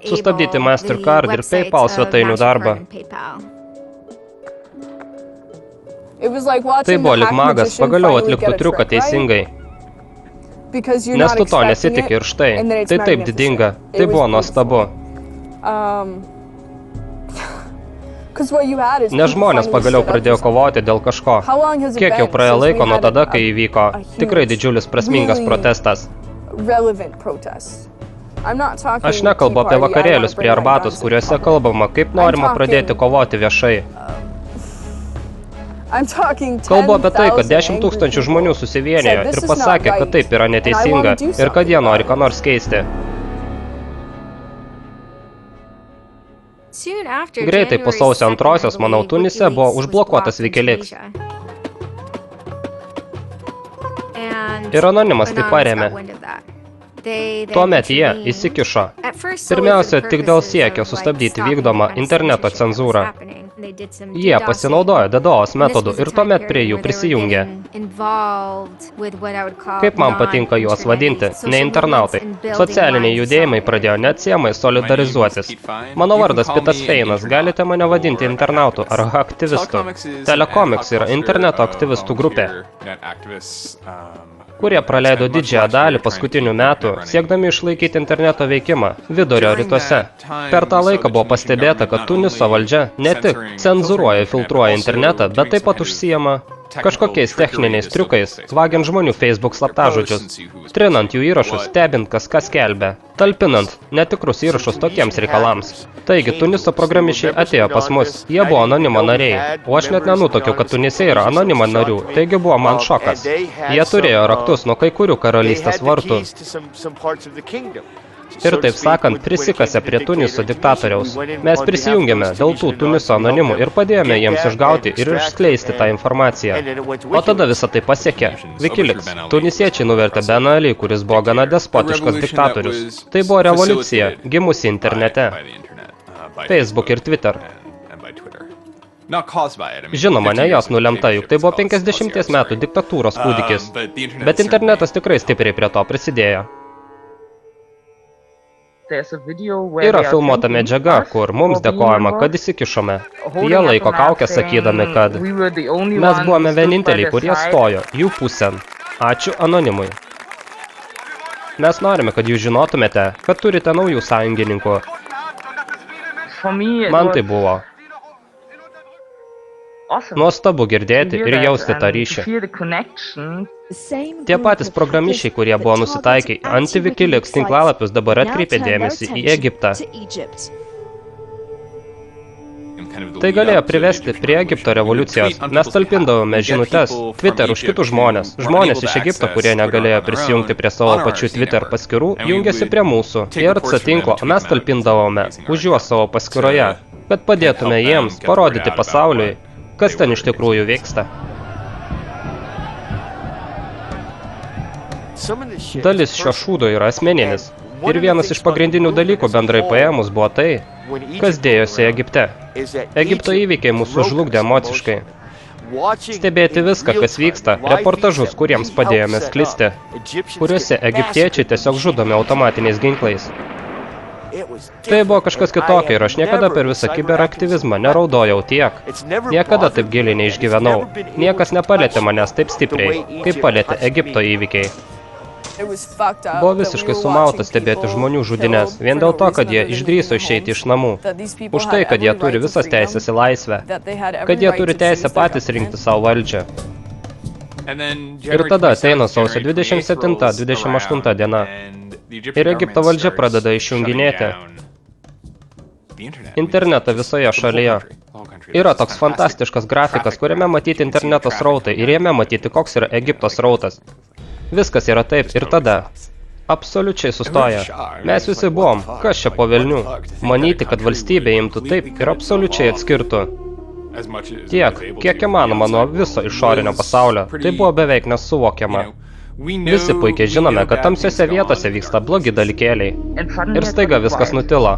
sustabdyti Mastercard ir PayPal svetainių darbą. Tai buvo lyg magas pagaliau atliktų triuką teisingai. Nes tu to nesitikė ir štai. Tai taip didinga. Tai buvo nuostabu. Nes žmonės pagaliau pradėjo kovoti dėl kažko. Kiek jau praėjo laiko nuo tada, kai įvyko tikrai didžiulis prasmingas protestas. Aš nekalbu apie vakarėlius prie arbatos, kuriuose kalbama, kaip norima pradėti kovoti viešai. Kalbu apie tai, kad 10 000 žmonių susivienijo ir pasakė, kad taip yra neteisinga ir kad jie nori ką nors keisti. Greitai po sausio 2-osios, manau, Tunise buvo užblokuotas Wikileaks. Ir Anonimas tai parėmė. Tuomet jie įsikišo. Pirmiausia, tik dėl siekio sustabdyti vykdomą interneto cenzūrą. Jie pasinaudojo DDoS metodų ir tuomet prie jų prisijungė. Kaip man patinka juos vadinti, ne internautai. Socialiniai judėjimai pradėjo neatsiejamai solidarizuotis. Mano vardas Pitas Feinas, galite mane vadinti internautų ar aktyvistų. Telekomics yra interneto aktyvistų grupė, kurie praleido didžiąją dalį paskutinių metų, siekdami išlaikyti interneto veikimą vidurio rytuose. Per tą laiką buvo pastebėta, kad Tuniso valdžia ne tik cenzūruoja ir filtruoja internetą, bet taip pat užsijama kažkokiais techniniais triukais, vagiant žmonių Facebook slaptažodžius, trinant jų įrašus, stebint kas skelbia, talpinant netikrus įrašus tokiems reikalams. Taigi, Tuniso programišiai atėjo pas mus, jie buvo Anonimo nariai, o aš net nenutokiau, kad Tunise yra Anonimo narių, taigi buvo man šokas. Jie turėjo raktus nuo kai kurių karalystės vartų. Ir taip sakant, prisikasė prie Tuniso diktatoriaus. Mes prisijungėme dėl tų Tuniso anonimų ir padėjome jiems išgauti ir išskleisti tą informaciją. O tada visą tai pasiekė Wikileaks. Tunisiečiai nuvertė Ben Ali, kuris buvo gana despotiškas diktatorius. Tai buvo revoliucija, gimusi internete. Facebook ir Twitter. Žinoma, ne jos nulemta, juk tai buvo 50 metų diktatūros kūdikis. Bet internetas tikrai stipriai prie to prisidėjo. Yra filmuota medžiaga, kur mums dėkojama, kad įsikišome. Jie laiko kaukę sakydami, kad mes buvome vieninteliai, kurie stojo jų pusėn. Ačiū Anonimui. Mes norime, kad jūs žinotumėte, kad turite naujų sąjungininkų. Man tai buvo nuostabu girdėti ir jausti tą ryšį. Tie patys programišiai, kurie buvo nusitaikę anti-Wikileaks tinklalapius, dabar atkreipė dėmesį į Egiptą. Tai galėjo privesti prie Egipto revoliucijos. Mes talpindavome žinutes Twitter už kitus žmonės. Žmonės iš Egipto, kurie negalėjo prisijungti prie savo pačių Twitter paskyrų, jungėsi prie mūsų. IRC tinklo, o mes talpindavome už juos savo paskyroje, kad padėtume jiems parodyti pasauliui, kas ten iš tikrųjų vyksta. Dalis šio šūdo yra asmeninis. Ir vienas iš pagrindinių dalykų bendrai paėmus buvo tai, kas dėjosi Egipte. Egipto įvykiai mūsų žlugdė emociškai. Stebėti viską, kas vyksta, reportažus, kuriems padėjome sklisti, kuriuose egiptiečiai tiesiog žudomi automatiniais ginklais. Tai buvo kažkas kitokio ir aš niekada per visą kiberaktyvizmą neraudojau tiek. Niekada taip giliai neišgyvenau. Niekas nepalėtė manęs taip stipriai, kaip palėtė Egipto įvykiai. Buvo visiškai sumauta stebėti žmonių žudines, vien dėl to, kad jie išdrįso išeiti iš namų. Už tai, kad jie turi visas teisės į laisvę. Kad jie turi teisę patys rinkti savo valdžią. Ir tada ateina sausio 27-28 diena. Ir Egipto valdžia pradeda išjunginėti internetą visoje šalyje. Yra toks fantastiškas grafikas, kuriame matyti interneto srautai ir jame matyti, koks yra Egipto srautas. Viskas yra taip ir tada. Absoliučiai sustoja. Mes visi buvom, kas čia po velnių. Manyti, kad valstybė imtų taip ir absoliučiai atskirtų. Tiek, kiek įmanoma nuo viso išorinio pasaulio. Tai buvo beveik nesuvokiama. Visi puikiai žinome, kad tamsiose vietose vyksta blogi dalykėliai. Ir staiga viskas nutilo.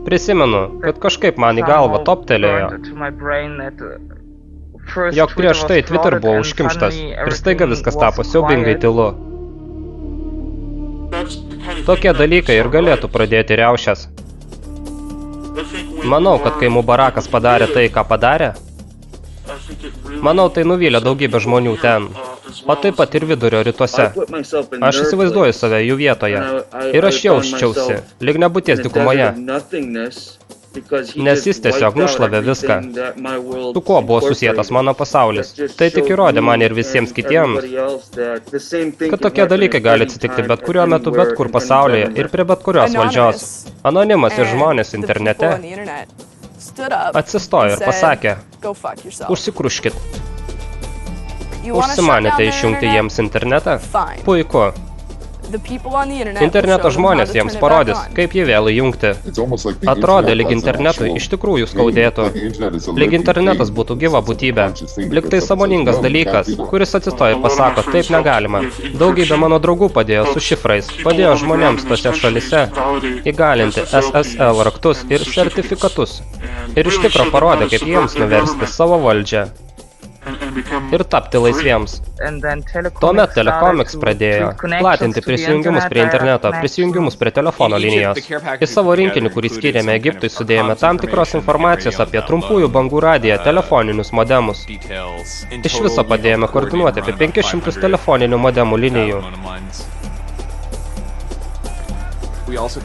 Prisimenu, kad kažkaip man į galvą toptelėjo, jog prieš tai Twitter buvo užkimštas ir staiga viskas tapo siaubingai tylu. Tokie dalykai ir galėtų pradėti riaušes. Manau, kad kai Mubarakas padarė tai, ką padarė, manau, tai nuvylė daugybę žmonių ten, o taip pat ir vidurio rytuose. Aš įsivaizduoju save jų vietoje ir aš jausčiausi, lyg nebūties dykumoje, nes jis tiesiog nušlavė viską. Su kuo buvo susietas mano pasaulis. Tai tik įrodė man ir visiems kitiems, kad tokie dalykai gali atsitikti bet kuriuo metu, bet kur pasaulyje ir prie bet kurios valdžios. Anonimas ir žmonės internete atsistojo ir pasakė, užsikruškit. Užsimanėte išjungti jiems internetą? Puiku. Interneto žmonės jiems parodys, kaip jį vėl įjungti. Atrodė, lyg internetui iš tikrųjų skaudėtų. Lyg internetas būtų gyva būtybė. Lyg tai sąmoningas dalykas, kuris atsistoja ir pasako, taip negalima. Daugybė mano draugų padėjo su šifrais, padėjo žmonėms tose šalise įgalinti SSL raktus ir sertifikatus. Ir iš tikro parodė, kaip jiems nuversti savo valdžią ir tapti laisviems. Tuomet Telecomics pradėjo platinti prisijungimus prie interneto, prisijungimus prie telefono linijos. Į savo rinkinį, kurį skyrėme Egiptui, sudėjome tam tikros informacijos apie trumpųjų bangų radiją telefoninius modemus. Iš viso padėjome koordinuoti apie 500 telefoninių modemų linijų.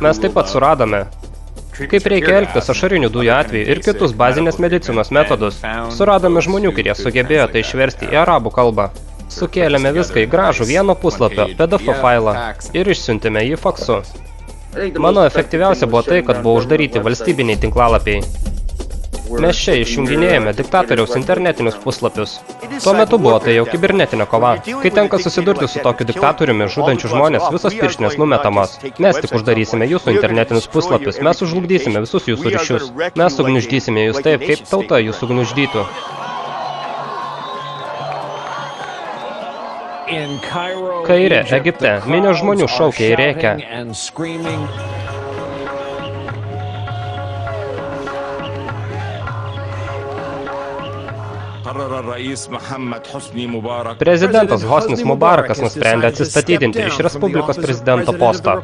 Mes taip pat suradome, kaip reikia elgtis ašarinių dujų atveju ir kitus bazinės medicinos metodus. Suradome žmonių, kurie sugebėjo tai išversti į arabų kalbą. Sukėlėme viską į gražų vieno puslapio PDF failą ir išsiuntėme jį faksu. Mano efektyviausia buvo tai, kad buvo uždaryti valstybiniai tinklalapiai. Mes čia išjunginėjame diktatoriaus internetinius puslapius. Tuo metu buvo tai jau kibernetinė kova. Kai tenka susidurti su tokiu diktatoriumi, žudančiu žmonės, visos pirštinės numetamos. Mes tik uždarysime jūsų internetinius puslapius, mes užlugdysime visus jūsų ryšius. Mes sugniuždysime jūs taip, kaip tauta jūs sugniuždytų. Kaire, Egipte, minios žmonių šaukia ir rėkia. Prezidentas Hosnis Mubarakas nusprendė atsistatydinti iš Respublikos prezidento posto.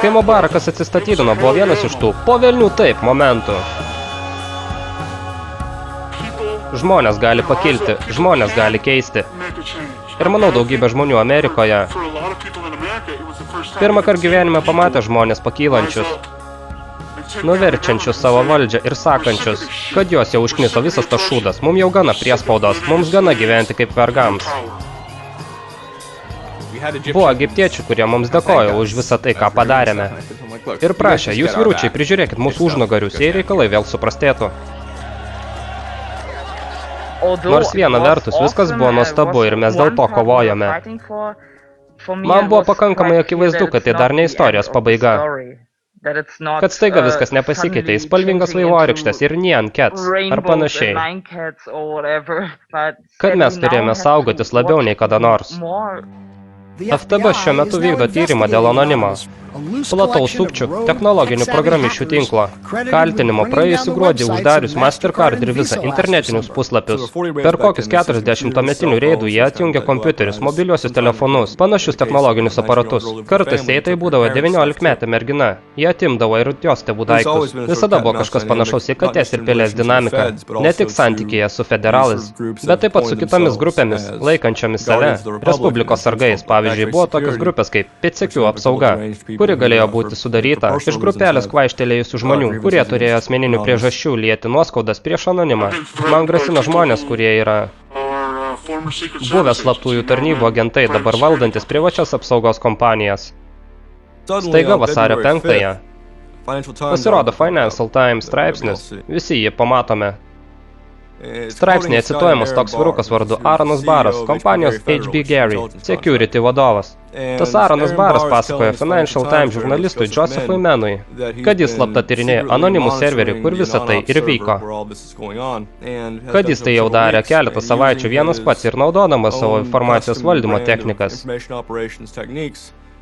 Kai Mubarakas atsistatydino, buvo vienas iš tų po velnių taip momentų. Žmonės gali pakilti, žmonės gali keisti. Ir manau, daugybė žmonių Amerikoje pirmąkart gyvenime pamatė žmonės pakylančius, nuverčiančius savo valdžią ir sakančius, kad jos jau užkniso visas tas šūdas, mums jau gana priespaudos, mums gana gyventi kaip vergams. Buvo egiptiečių, kurie mums dėkojo už visą tai, ką padarėme. Ir prašė, jūs vyručiai, prižiūrėkit mūsų užnugarius, jei reikalai vėl suprastėtų. Nors viena vertus viskas buvo nuostabu ir mes dėl to kovojome. Man buvo pakankamai akivaizdu, kad tai dar ne istorijos pabaiga. Kad staiga viskas nepasikeitė į spalvingas vaivorykštes ir Nyan Cats ar panašiai. Kad mes turėjome saugotis labiau nei kada nors. FTB šiuo metu vykdo tyrimą dėl anonimo. plataus sukčių technologinių programišių tinklo. Kaltinimo praėjusį gruodį uždarius Mastercard ir Visa internetinius puslapius. Per kokius 40 tuometinių reidų jie atjungė kompiuterius, mobiliuosius telefonus, panašius technologinius aparatus. Kartais tai būdavo 19-metė mergina. Jie atimdavo ir jos tėvų daiktus. Visada buvo kažkas panašaus į katės ir pelės dinamiką. Ne tik santykėje su federalais, bet taip pat su kitomis grupėmis, laikančiomis save Respublikos sargais. Pavyzdžiui, buvo tokios grupės kaip Pėdsekių apsauga, kuri galėjo būti sudaryta iš grupelės kvaištelėjusių žmonių, kurie turėjo asmeninių priežasčių lieti nuoskaudas prieš anonimą. Man grasina žmonės, kurie yra buvę slaptųjų tarnybų agentai, dabar valdantis privačias apsaugos kompanijas. Staiga vasario 5-ąją pasirodo Financial Times straipsnis, visi jį pamatome. Straipsnėje cituojamas toks vyrukas vardu Aaronas Baras, kompanijos HB Gary, security vadovas. Tas Aaronas Baras pasakoja Financial Times žurnalistui Josephui Menui, kad jis slapta tyrinėjo anonimų serverį, kur visa tai ir vyko. Kad jis tai jau darė keletą savaičių vienas pats ir naudodamas savo informacijos valdymo technikas.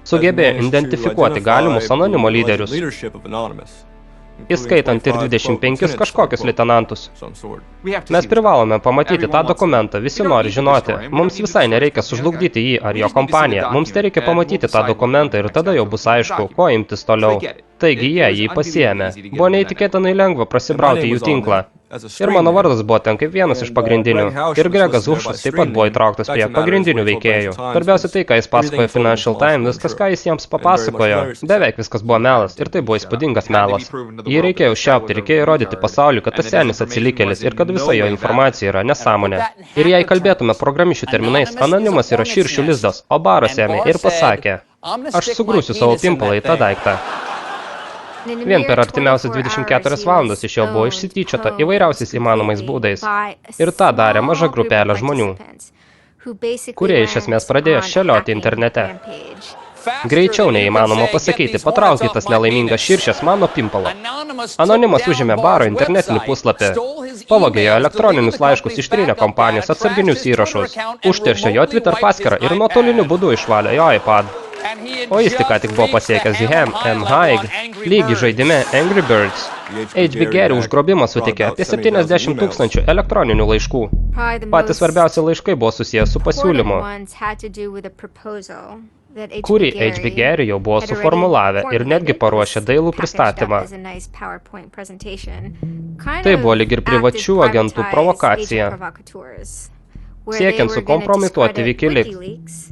Sugebėjo identifikuoti galimus anonimo lyderius, įskaitant ir 25 kažkokius leitenantus. Mes privalome pamatyti tą dokumentą, visi nori žinoti. Mums visai nereikia sužlugdyti jį ar jo kompaniją. Mums tereikia pamatyti tą dokumentą ir tada jau bus aišku, ko imtis toliau. Taigi jie jį pasiėmė. Buvo neįtikėtinai lengva prasibrauti jų tinklą. Ir mano vardas buvo ten kaip vienas iš pagrindinių. Ir Gregas Hušas taip pat buvo įtrauktas prie pagrindinių veikėjų. Svarbiausia tai, ką jis pasakojo Financial Times, viskas, ką jis jiems papasakojo. Beveik viskas buvo melas ir tai buvo įspūdingas melas. Jį reikėjo užšiaupti, reikėjo įrodyti pasauliui, kad tas senis atsilikėlis ir kad visa jo informacija yra nesąmonė. Ir jei kalbėtume programišių terminais, anonimas yra širšių lizdas, o Baras ėmė ir pasakė, aš sugrūsiu savo pimpalą į tą daiktą. Vien per artimiausias 24 valandas iš jo buvo išsityčiota įvairiausiais įmanomais būdais. Ir tą darė maža grupelė žmonių, kurie iš esmės pradėjo šėlioti internete. Greičiau neįmanoma pasakyti, patraukit tas nelaimingas širšės mano pimpalą. Anonimas užėmė Baro internetinį puslapį, pavogė jo elektroninius laiškus, ištrynė kompanijos atsarginius įrašus, užteršė jo Twitter paskyrą ir nuotoliniu būdu išvalė jo iPad. O jis tik buvo pasiekęs M. Haig, lygį žaidime Angry Birds. HB Gary užgrobimą sutikė apie 70 000 elektroninių laiškų. Patys svarbiausi laiškai buvo susijęs su pasiūlymu, kurį HB Gary jau buvo suformulavę ir netgi paruošė dailų pristatymą. Tai buvo lyg ir privačių agentų provokacija, siekiant sukompromituoti WikiLeaks.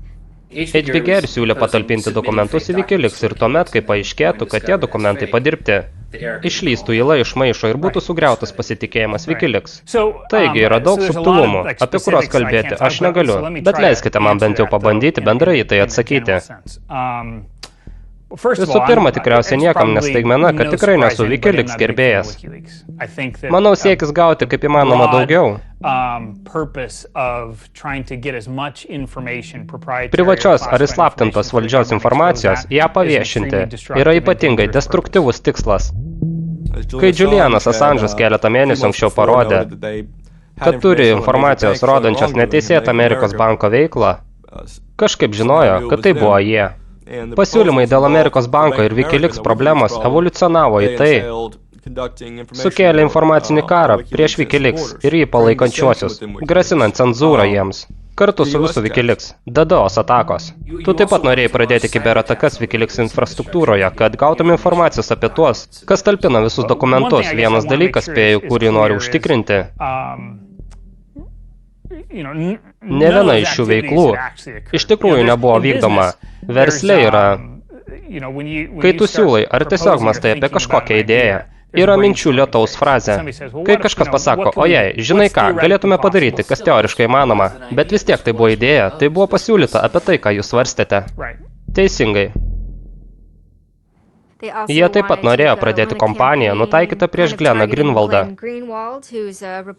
HB Gary siūlė patalpinti dokumentus į WikiLeaks ir tuomet, kai paaiškėtų, kad tie dokumentai padirbti, išlystų įla iš maišo ir būtų sugriautas pasitikėjimas WikiLeaks. Taigi yra daug subtilumų, apie kuriuos kalbėti aš negaliu, bet leiskite man bent jau pabandyti bendrai į tai atsakyti. Visų pirma, tikriausiai niekam nestaigmena, kad tikrai nesu WikiLeaks gerbėjas. Manau, siekis gauti kaip įmanoma daugiau. Privačios ar įslaptintos valdžios informacijos, ją paviešinti, yra ypatingai destruktyvus tikslas. Kai Julianas Assange'as keletą mėnesių anksčiau parodė, kad turi informacijos rodančios neteisėtą Amerikos banko veiklą, kažkaip žinojo, kad tai buvo jie. Pasiūlymai dėl Amerikos banko ir WikiLeaks problemos evoliucionavo į tai, sukėlė informacinį karą prieš WikiLeaks ir jį palaikančiuosius, grasinant cenzūrą jiems. Kartu su visu WikiLeaks, DDoS atakos. Tu taip pat norėjai pradėti kiberatakas WikiLeaks infrastruktūroje, kad gautum informacijos apie tuos, kas talpina visus dokumentus. Vienas dalykas, spėju, kurį nori užtikrinti. Ne viena iš šių veiklų iš tikrųjų nebuvo vykdoma. Versle yra, kai tu siūlai, ar tiesiog mąstai apie kažkokią idėją, yra minčių lietaus frazė. Kai kažkas pasako, o jei, žinai ką, galėtume padaryti, kas teoriškai manoma, bet vis tiek tai buvo idėja, tai buvo pasiūlyta apie tai, ką jūs svarstėte. Teisingai. Jie taip pat norėjo pradėti kompaniją nutaikytą prieš Gleną Greenwaldą,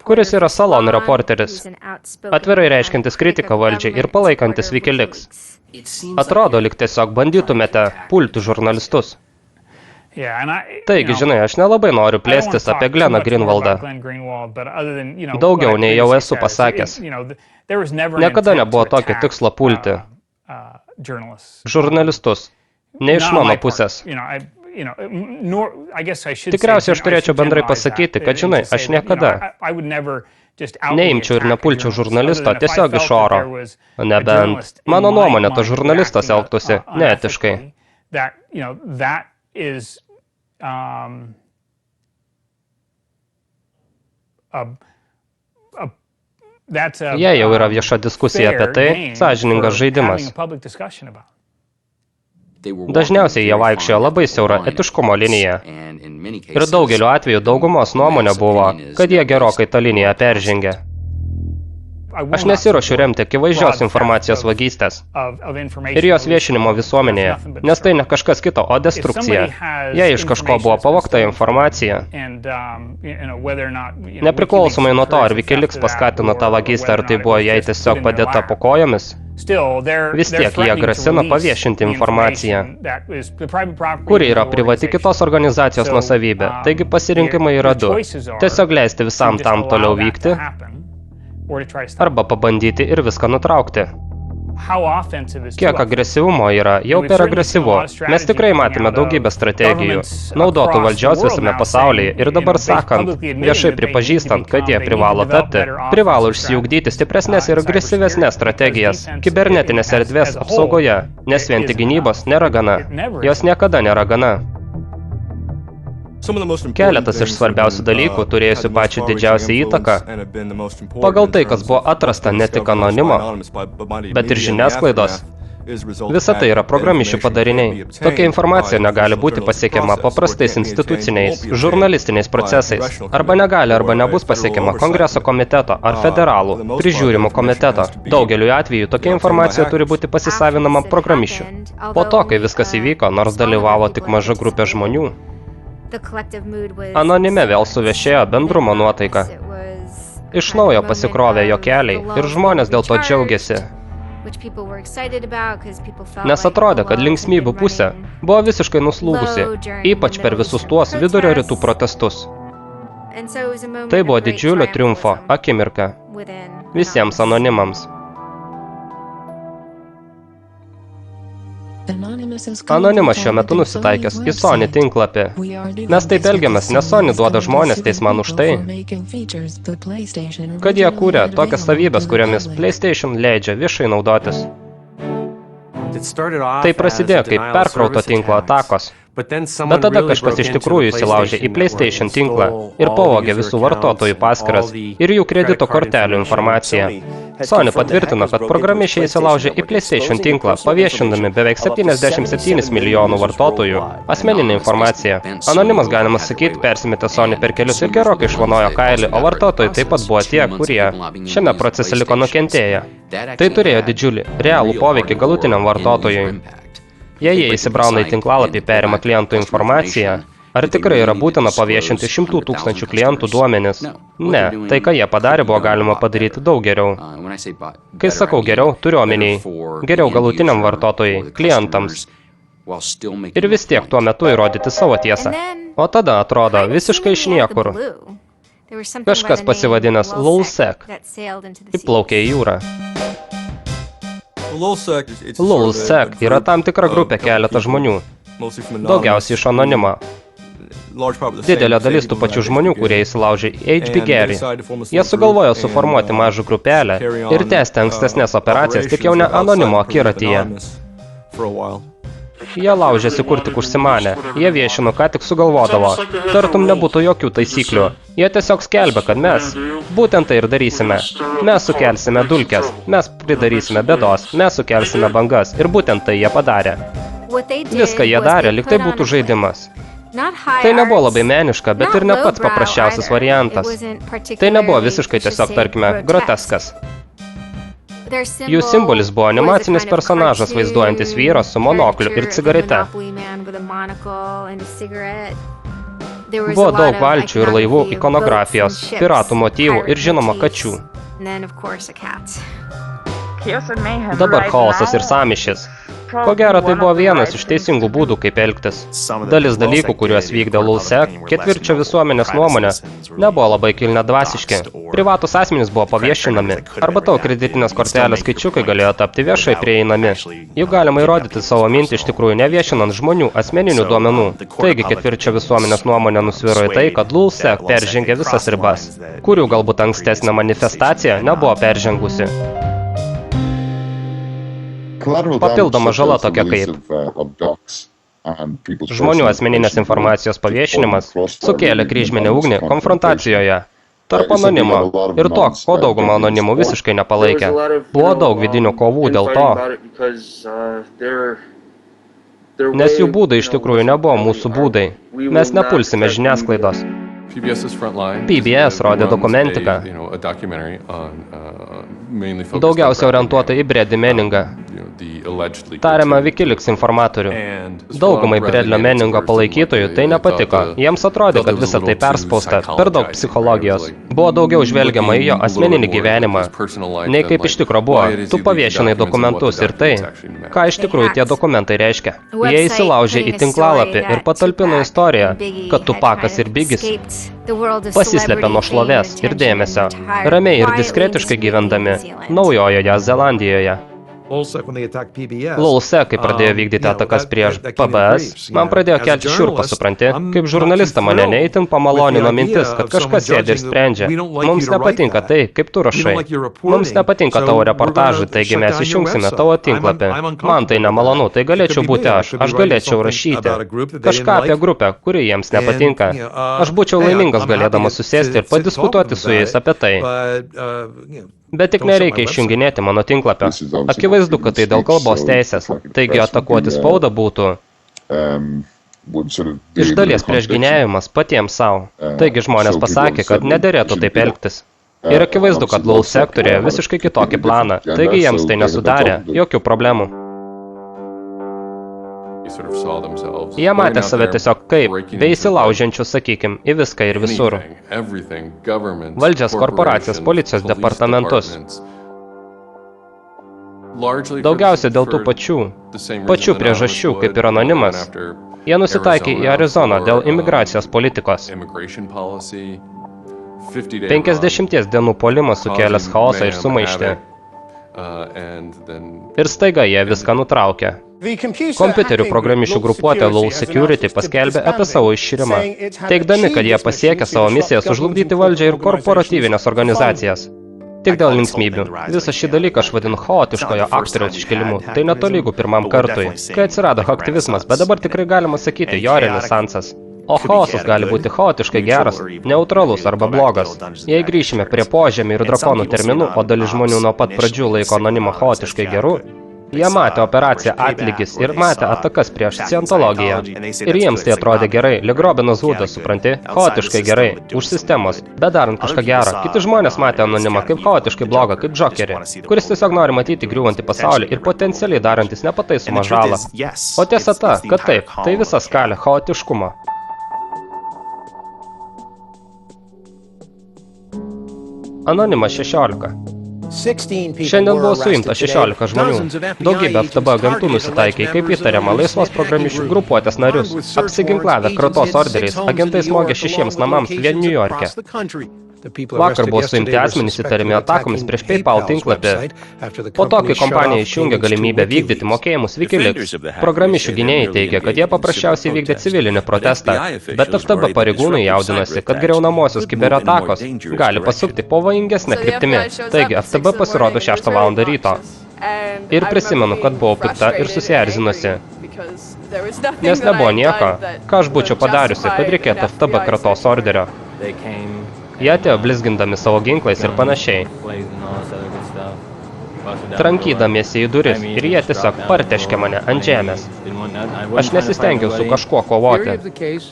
kuris yra Salon reporteris, atvirai reiškiantis kritiką valdžiai ir palaikantis WikiLeaks. Atrodo, lyg tiesiog bandytumėte pulti žurnalistus. Taigi, žinai, aš nelabai noriu plėstis apie Gleną Greenwaldą. Daugiau nei jau esu pasakęs. Niekada nebuvo tokio tikslo pulti žurnalistus. Ne iš mano pusės. Tikriausiai aš turėčiau bendrai pasakyti, kad žinai, aš niekada neimčiau ir nepulčiau žurnalisto tiesiog iš oro. Nebent, mano nuomonė, tas žurnalistas elgtųsi neetiškai. Jei jau yra vieša diskusija apie tai, sąžiningas žaidimas. Dažniausiai jie vaikščiojo labai siaurą etiškumo liniją. Ir daugeliu atveju daugumos nuomonė buvo, kad jie gerokai tą liniją peržengė. Aš nesiruošiu remti akivaizdžios informacijos vagystės ir jos viešinimo visuomenėje, nes tai ne kažkas kito, o destrukcija. Jei iš kažko buvo pavogta informacija, nepriklausomai nuo to, ar Wikileaks paskatino tą vagystę, ar tai buvo jai tiesiog padėta po kojomis, vis tiek jie grasina paviešinti informaciją, kuri yra privati kitos organizacijos nuosavybė. Taigi pasirinkimai yra du. Tiesiog leisti visam tam toliau vykti, arba pabandyti ir viską nutraukti. Kiek agresyvumo yra, jau per agresyvu. Mes tikrai matėme daugybę strategijų, naudotų valdžios visame pasaulyje ir dabar sakant, viešai pripažįstant, kad jie privalo tapti, privalo išsiugdyti stipresnės ir agresyvesnės strategijas kibernetinės erdvės apsaugoje, nes vien tik gynybos nėra gana. Jos niekada nėra gana. Keletas iš svarbiausių dalykų, turėjusių pačią didžiausią įtaką, pagal tai, kas buvo atrasta ne tik anonimo, bet ir žiniasklaidos. Visa tai yra programišių padariniai. Tokia informacija negali būti pasiekiama paprastais instituciniais, žurnalistiniais procesais, arba negali, arba nebus pasiekiama Kongreso komiteto ar federalų, prižiūrimų komiteto. Daugeliu atveju tokia informacija turi būti pasisavinama programišių. Po to, kai viskas įvyko, nors dalyvavo tik maža grupė žmonių, anonime vėl suvešėjo bendrumo nuotaika. Iš naujo pasikrovė juokeliai ir žmonės dėl to džiaugiasi. Nes atrodė, kad linksmybių pusė buvo visiškai nuslūgusi, ypač per visus tuos vidurio rytų protestus. Tai buvo didžiulio triumfo akimirka visiems anonimams. Anonimas šiuo metu nusitaikęs į Sony tinklapį. Mes taip elgiamės, nes Sony duoda žmonės teisman už tai, kad jie kūrė tokias savybės, kuriomis PlayStation leidžia viešai naudotis. Tai prasidėjo kaip perkrauto tinklo atakos. Bet tada kažkas iš tikrųjų įsilaužė į PlayStation tinklą ir pavogė visų vartotojų paskyras ir jų kredito kortelių informaciją. Sony patvirtino, kad programišiai įsilaužė į PlayStation tinklą, paviešindami beveik 77 milijonų vartotojų asmeninę informaciją. Anonimas, galima sakyti, persimetė Sony per kelius ir gerokai išvanojo kailį, o vartotojai taip pat buvo tie, kurie šiame procese liko nukentėję. Tai turėjo didžiulį, realų poveikį galutiniam vartotojui. Jei jie įsibrauna į tinklalapį, perima klientų informaciją, ar tikrai yra būtina paviešinti 100 000 klientų duomenis? Ne, tai ką jie padarė, buvo galima padaryti daug geriau. Kai sakau geriau, turiu omeny geriau galutiniam vartotojui, klientams. Ir vis tiek tuo metu įrodyti savo tiesą. O tada atrodo visiškai iš niekur. Kažkas pasivadinęs LulzSec įplaukė į jūrą. LulzSec yra tam tikra grupė keletą žmonių, daugiausiai iš anonimo. Didelė dalis tų pačių žmonių, kurie įsilaužė į HB Gary. Jie sugalvojo suformuoti mažą grupelę ir tęsti ankstesnės operacijas tik jau ne anonimo akiratyje. Jie laužėsi kur tik užsimanė, jie viešino, ką tik sugalvodavo, tartum nebūtų jokių taisyklių. Jie tiesiog skelbė, kad mes būtent tai ir darysime. Mes sukelsime dulkes, mes pridarysime bėdos, mes sukelsime bangas ir būtent tai jie padarė. Viską jie darė, lyg tai būtų žaidimas. Tai nebuvo labai meniška, bet ir ne pats paprasčiausias variantas. Tai nebuvo visiškai tiesiog, tarkime, groteskas. Jų simbolis buvo animacinis personažas vaizduojantis vyrą su monokliu ir cigarete. Buvo daug valčių ir laivų ikonografijos, piratų motyvų ir žinoma kačių. Dabar chaosas ir sąmyšis. Ko gero, tai buvo vienas iš teisingų būdų, kaip elgtis. Dalis dalykų, kuriuos vykdė LULSEC, ketvirčio visuomenės nuomonė, nebuvo labai kilniadvasiški. Privatus asmenys buvo paviešinami, arba tavo kreditinės kortelės skaičiukai galėjo tapti viešai prieinami. Juk galima įrodyti savo mintį iš tikrųjų neviešinant žmonių asmeninių duomenų. Taigi ketvirčio visuomenės nuomonė nusviro į tai, kad LULSEC peržengė visas ribas, kurių galbūt ankstesnė manifestacija nebuvo peržengusi. Papildoma žala tokia kaip žmonių asmeninės informacijos paviešinimas sukėlė kryžminę ugnį konfrontacijoje tarp anonimo ir to, ko dauguma anonimų visiškai nepalaikė. Buvo daug vidinių kovų dėl to, nes jų būdai iš tikrųjų nebuvo mūsų būdai. Mes nepulsime žiniasklaidos. PBS rodė dokumentiką, daugiausia orientuota į Bradley Manningą, tariamą Wikileaks informatorių. Daugumai Bradley Manningo palaikytojų tai nepatiko. Jiems atrodė, kad visa tai perspausta, per daug psichologijos. Buvo daugiau žvelgiama į jo asmeninį gyvenimą, nei kaip iš tikro buvo. Tu paviešinai dokumentus ir tai, ką iš tikrųjų tie dokumentai reiškia. Jie įsilaužė į tinklalapį ir patalpino istoriją, kad Tupakas ir Biggis pasislėpė nuo šlovės ir dėmesio, ramiai ir diskretiškai gyvendami Naujojoje Zelandijoje. LULSEC, kai pradėjo vykdyti atakas prieš PBS, man pradėjo kelti šiurpą, supranti? Kaip žurnalistą mane neįtin pamalonino mintis, kad kažkas sėdi ir sprendžia. Mums nepatinka tai, kaip tu rašai. Mums nepatinka tavo reportažai, taigi mes išjungsime tavo tinklapį. Man tai nemalonu, tai galėčiau būti aš galėčiau rašyti kažką apie grupę, kuri jiems nepatinka. Aš būčiau laimingas galėdamas susėsti ir padiskutuoti su jais apie tai. Bet tik nereikia išjunginėti mano tinklapio. Akivaizdu, kad tai dėl kalbos teisės. Taigi atakuoti spaudą būtų iš dalies priešginėjimas patiems savo. Taigi žmonės pasakė, kad nederėtų taip elgtis. Ir akivaizdu, kad LULSEC turėjo visiškai kitokį planą. Taigi jiems tai nesudarė jokių problemų. Jie matė save tiesiog kaip, bei įsilaužiančių, sakykim, į viską ir visur. Valdžias, korporacijas, policijos departamentus. Daugiausia dėl tų pačių priežasčių, kaip ir anonimas. Jie nusitaikė į Arizoną dėl imigracijos politikos. 50 dienų puolimas sukėlęs chaosą ir sumaištį. Ir staiga jie viską nutraukė. Kompiuterių programišių grupuotė LOL Security paskelbė apie savo išširimą, teigdami, kad jie pasiekė savo misiją sužlugdyti valdžią ir korporatyvinės organizacijas. Tik dėl linksmybių. Visą šį dalyką aš vadinu chaotiškojo aktoriaus iškilimu. Tai netolygu pirmam kartui, kai atsirado aktyvizmas, bet dabar tikrai galima sakyti jo renesansas. O chaosas gali būti chaotiškai geras, neutralus arba blogas. Jei grįšime prie požemį ir drakonų terminų, o dalis žmonių nuo pat pradžių laiko anonimą chaotiškai geru, jie matė operaciją Atlygis ir matė atakas prieš Scientologiją. Ir jiems tai atrodė gerai, lyg Robinas Hoodas, supranti, chaotiškai gerai, už sistemos, bet darant kažką gerą. Kiti žmonės matė anonimą kaip chaotiškai blogą, kaip Džokerį, kuris tiesiog nori matyti griūvantį pasaulį ir potencialiai darantis nepataisomą žalą. O tiesa ta, kad taip, tai visa skalė chaotiškumo. Anonimas 16. Šiandien buvo suimta 16 žmonių. Daugybė FTB agentų nusitaikė, kaip įtariama laisvos programišių grupuotės narius. Apsiginklavę kratos orderiais, agentai smogė 6 namams vien Niujorke. Vakar buvo suimti asmenys įtariami atakomis prieš PayPal tinklapį. Po to, kai kompanija išjungė galimybę vykdyti mokėjimus Wikileaks, programišių gynėjai teigia, kad jie paprasčiausiai vykdė civilinį protestą, bet FTB pareigūnai jaudinasi, kad griaunamosios kiberatakos gali pasukti pavojingesnę kryptimi. Taigi, FTB pasirodo 6 val. Ryto. Ir prisimenu, kad buvau pikta ir susierzinusi. Nes nebuvo nieko, ką aš būčiau padariusi, kad reikėtų FTB kratos orderio. Jie atėjo blizgindami savo ginklais ir panašiai, trankydamiesi į duris ir jie tiesiog parteškė mane ant žemės. Aš nesistengiau su kažkuo kovoti.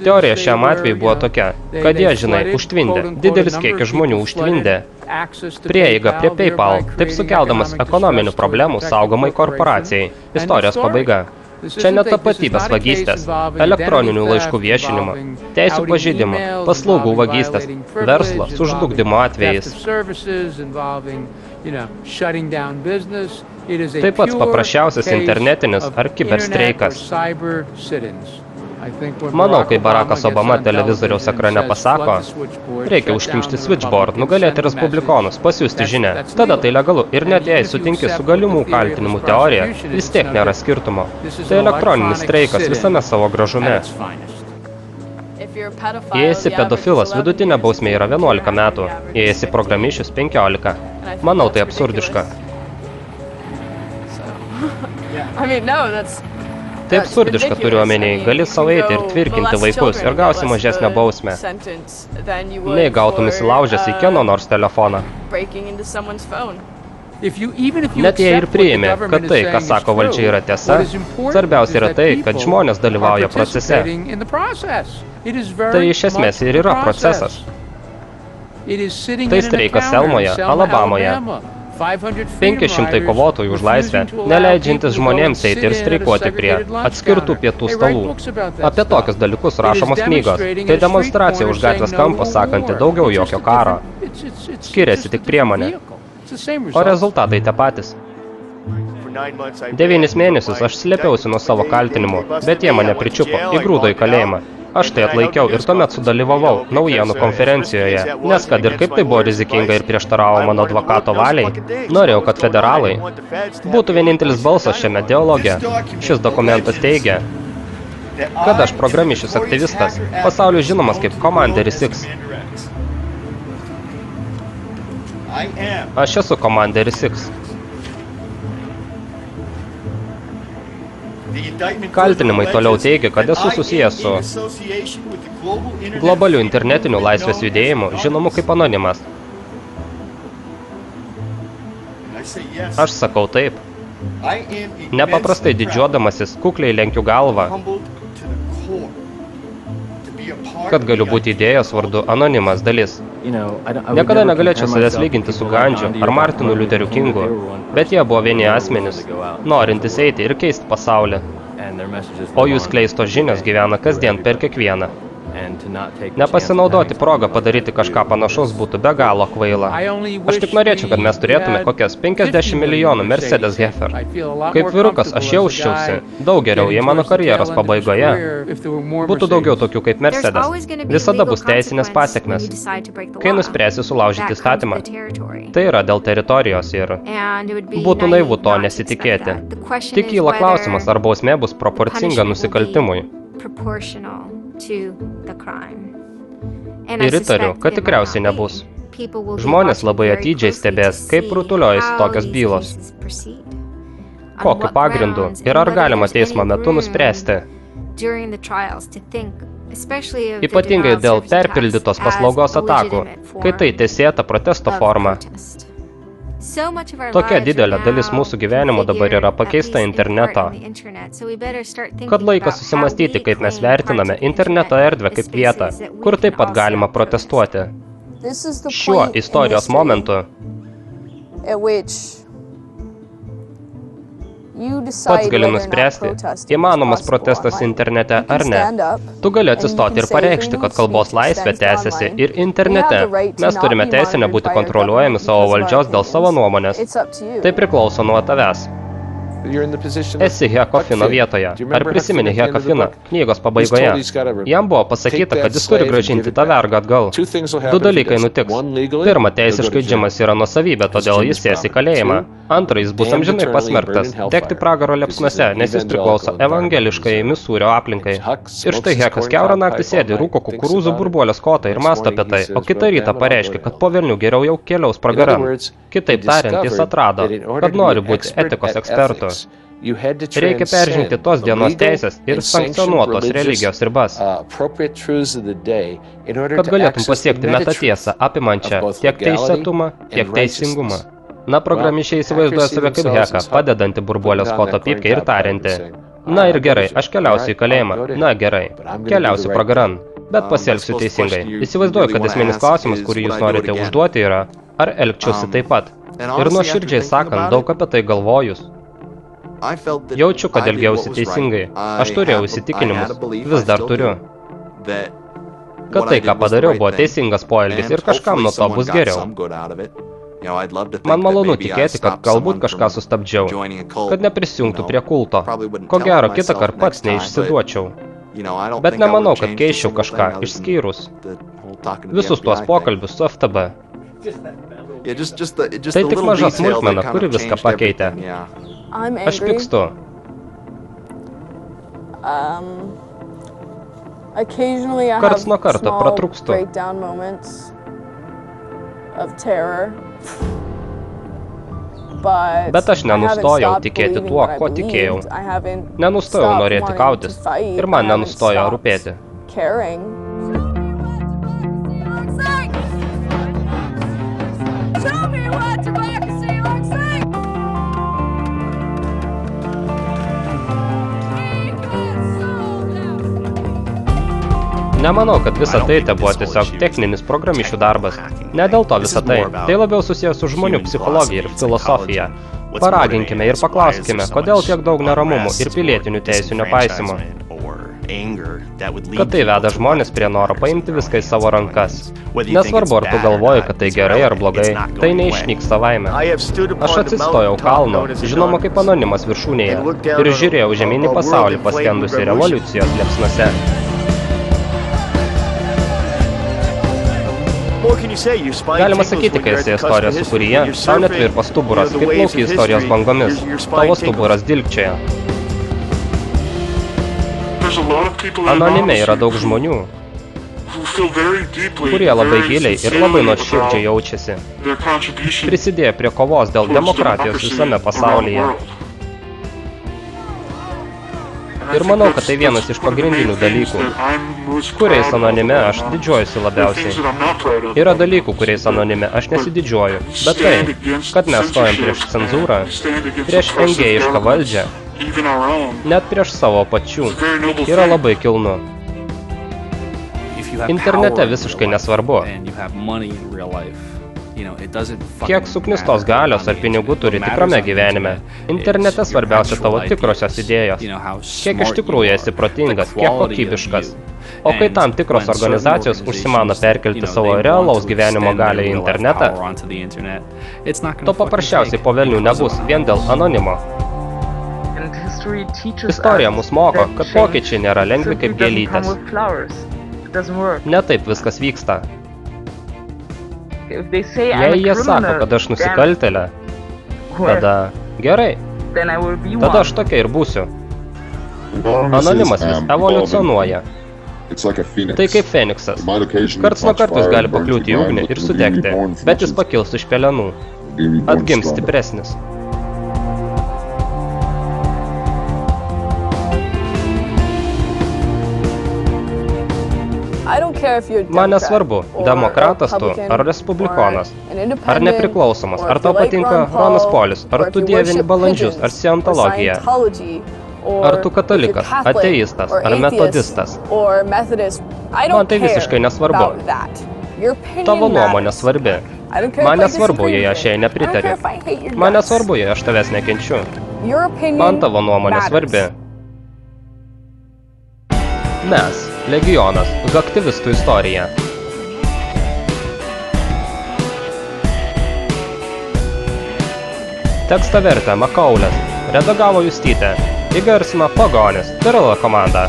Teorija šiam atveju buvo tokia, kad jie, žinai, užtvindė, didelis kiekis žmonių užtvindė prieigą prie PayPal, taip sukeldamas ekonominių problemų saugomai korporacijai. Istorijos pabaiga. Čia net tapatybės vagystės, elektroninių laiškų viešinimo, teisų pažeidimo, paslaugų vagystės, verslo sužlugdymo atvejais. Tai pats paprasčiausias internetinis ar kiberstreikas. Manau, kai Barackas Obama televizoriaus ekrane pasako, reikia užkimšti switchboard, nugalėti respublikonus, pasiųsti žinę. Tada tai legalu ir net jei sutinki su galimų kaltinimų teorija, vis tiek nėra skirtumo. Tai elektroninis streikas visame savo gražume. Jei esi pedofilas, vidutinė bausmė yra 11 metų, jei esi programišius 15. Manau, tai absurdiška. Tai absurdiška turiu omeniai, gali savo eiti ir tvirkinti vaikus ir gausi mažesnę bausmę, nei gautum įsilaužęs į kieno nors telefoną. Net jei ir priėmė, kad tai, ką sako valdžia, yra tiesa, svarbiausia yra tai, kad žmonės dalyvauja procese. Tai iš esmės ir yra procesas. Tai streikas Selmoje, Alabamoje. 500 kovotojų už laisvę, neleidžiantis žmonėms eiti ir streikuoti prie atskirtų pietų stalų. Apie tokius dalykus rašomos knygos. Tai demonstracija už gatvės kampo sakanti daugiau jokio karo. Skiriasi tik priemonė. O rezultatai tie patys. 9 mėnesius aš slėpiausi nuo savo kaltinimų, bet jie mane pričiupo, įgrūdo į kalėjimą. Aš tai atlaikiau ir tuomet sudalyvavau naujienų konferencijoje, nes kad ir kaip tai buvo rizikinga ir prieštaravo mano advokato valiai, norėjau, kad federalai būtų vienintelis balsas šiame dialoge. Šis dokumentas teigia, kad aš programišius aktyvistas, pasauliu žinomas kaip Commanderis X. Aš esu Commanderis X. Kaltinimai toliau teigia, kad esu susijęs su globaliu internetiniu laisvės judėjimu, žinomu kaip anonimas. Aš sakau taip. Nepaprastai didžiuodamasis, kukliai lenkiu galvą, kad galiu būti idėjos vardu anonimas dalis. Niekada negalėčiau savęs lyginti su Gandžiu ar Martinu Liuteriu Kingu, bet jie buvo vieni asmenys, norintys eiti ir keisti pasaulį. O jų skleistos žinios gyvena kasdien per kiekvieną. Nepasinaudoti progą padaryti kažką panašaus būtų be galo kvaila. Aš tik norėčiau, kad mes turėtume kokias 50 milijonų Mercedes Heifer. Kaip vyrukas aš jausčiausi daug geriau, jei mano karjeros pabaigoje būtų daugiau tokių kaip Mercedes. Visada bus teisinės pasekmės, kai nuspręsi sulaužyti įstatymą. Tai yra dėl teritorijos ir būtų naivu to nesitikėti. Tik kyla klausimas, ar bausmė bus proporcinga nusikaltimui. Ir įtariu, kad tikriausiai nebus. Žmonės labai atidžiai stebės, kaip rutuliojasi tokios bylos. Kokiu pagrindu ir ar galima teismo metu nuspręsti? Ypatingai dėl perpildytos paslaugos atakų, kai tai teisėta protesto forma. Tokia didelė dalis mūsų gyvenimo dabar yra pakeista interneto. Kad laikas susimastyti, kaip mes vertiname interneto erdvę kaip vietą, kur taip pat galima protestuoti. Šiuo istorijos momentu pats gali nuspręsti, įmanomas protestas internete ar ne. Tu gali atsistoti ir pareikšti, kad kalbos laisvė tęsiasi ir internete. Mes turime teisę nebūti kontroliuojami savo valdžios dėl savo nuomonės. Tai priklauso nuo tavęs. Esi Hekofino vietoje. Ar prisimeni Hekofiną knygos pabaigoje? Jam buvo pasakyta, kad jis turi grąžinti tą vergą atgal. Du dalykai nutiks. Pirma, teisiškai Džimas yra nuosavybė, todėl jis sės į kalėjimą. Antra, jis bus amžinai pasmerktas, degti pragaro liepsnose, nes jis priklauso evangeliškai Misūrio aplinkai. Ir štai Hekas kiaurą naktį sėdi, rūko kukurūzų burbuolės kotą ir mąsto apie tai, o kitą rytą pareiškia, kad po velnių geriau jau keliaus pragaran. Kitaip tariant, jis atrado, kad nori būti etikos ekspertu. Reikia peržengti tos dienos teisės ir sankcionuotos religijos ribas, kad galėtum pasiekti metatiesą apimančią tiek teisėtumą, tiek teisingumą. Na, programišiai įsivaizduoja save kaip Heką, padedantį burbuolės koto pypkę ir tariantį. Na ir gerai, aš keliausiu į kalėjimą. Na gerai, keliausiu pragaran, bet pasielgsiu teisingai. Įsivaizduoju, kad esminis klausimas, kurį jūs norite užduoti yra, ar elgčiausi taip pat. Ir nuoširdžiai sakant, daug apie tai galvojus. Jaučiu, kad elgiausi teisingai. Aš turėjau įsitikinimus, vis dar turiu. Kad tai, ką padariau, buvo teisingas poelgis ir kažkam nuo to bus geriau. Man malonu tikėti, kad galbūt kažką sustabdžiau, kad neprisijungtų prie kulto. Ko gero, kitą kartą pats neišsiduočiau. Bet nemanau, kad keisčiau kažką, išskyrus visus tuos pokalbius su FTB. Tai tik maža smulkmena, kuri viską pakeitė. Aš pykstu. Karts nuo karto pratrūkstu. Bet aš nenustojau tikėti tuo, ko tikėjau. Nenustojau norėti kautis ir man nenustojo rūpėti. Nemanau, kad visa tai buvo tiesiog techninis programišių darbas. Ne dėl to visa tai. Tai labiau susijęs su žmonių psichologija ir filosofija. Paraginkime ir paklauskime, kodėl tiek daug neramumų ir pilietinių teisių nepaisimo. Kad tai veda žmonės prie noro paimti viską į savo rankas. Nesvarbu, ar tu galvoji, kad tai gerai ar blogai, tai neišnyks savaime. Aš atsistojau kalno, žinoma kaip anonimas viršūnėje, ir žiūrėjau žemyn į pasaulį paskendusi revoliucijos liepsnose. Galima sakyti, kai esi istorijos sūkuryje, tau netvirpa stuburas, kaip plauki istorijos bangomis. Tavo stuburas dilgčioja. Anonime yra daug žmonių, kurie labai giliai ir labai nuoširdžiai jaučiasi. Prisidėjo prie kovos dėl demokratijos visame pasaulyje. Ir manau, kad tai vienas iš pagrindinių dalykų, kuriais anonime aš didžiuojuosi labiausiai. Yra dalykų, kuriais anonime aš nesididžiuoju, bet tai, kad mes stojam prieš cenzūrą, prieš engėjišką valdžią, net prieš savo pačių, yra labai kilnu. Internete visiškai nesvarbu, kiek suknistos galios ar pinigų turi tikrame gyvenime. Internete svarbiausia tavo tikrosios idėjos. Kiek iš tikrųjų esi protingas, kiek kokybiškas. O kai tam tikros organizacijos užsimano perkelti savo realaus gyvenimo galią į internetą, to paprasčiausiai po velnių nebus vien dėl anonimo. Istorija mus moko, kad pokyčiai nėra lengvi kaip gėlytės. Ne taip viskas vyksta. Jei jie sako, kad aš nusikaltėlė, tada gerai, tada aš tokia ir būsiu. Anonimas vis evoliucionuoja. Tai kaip Feniksas. Karts nuo kartos gali pakliūti į ugnį ir sudegti, bet jis pakils iš pelenų. Atgims stipresnis. Man nesvarbu, demokratas tu ar respublikonas, ar nepriklausomas, ar tau patinka Ronas Polis, ar tu dievini balandžius, ar scientologiją, ar tu katalikas, ateistas, ar metodistas. Man tai visiškai nesvarbu. Tavo nuomonė svarbi. Man nesvarbu, jei aš jai nepritariu. Man nesvarbu, jei aš tavęs nekenčiu. Man tavo nuomonė svarbi. Mes, Legionas, aktyvistų istorija. Tekstą vertė Makaulis, redagavo Justytė, įgarsino Pagonis, Pirlo komanda.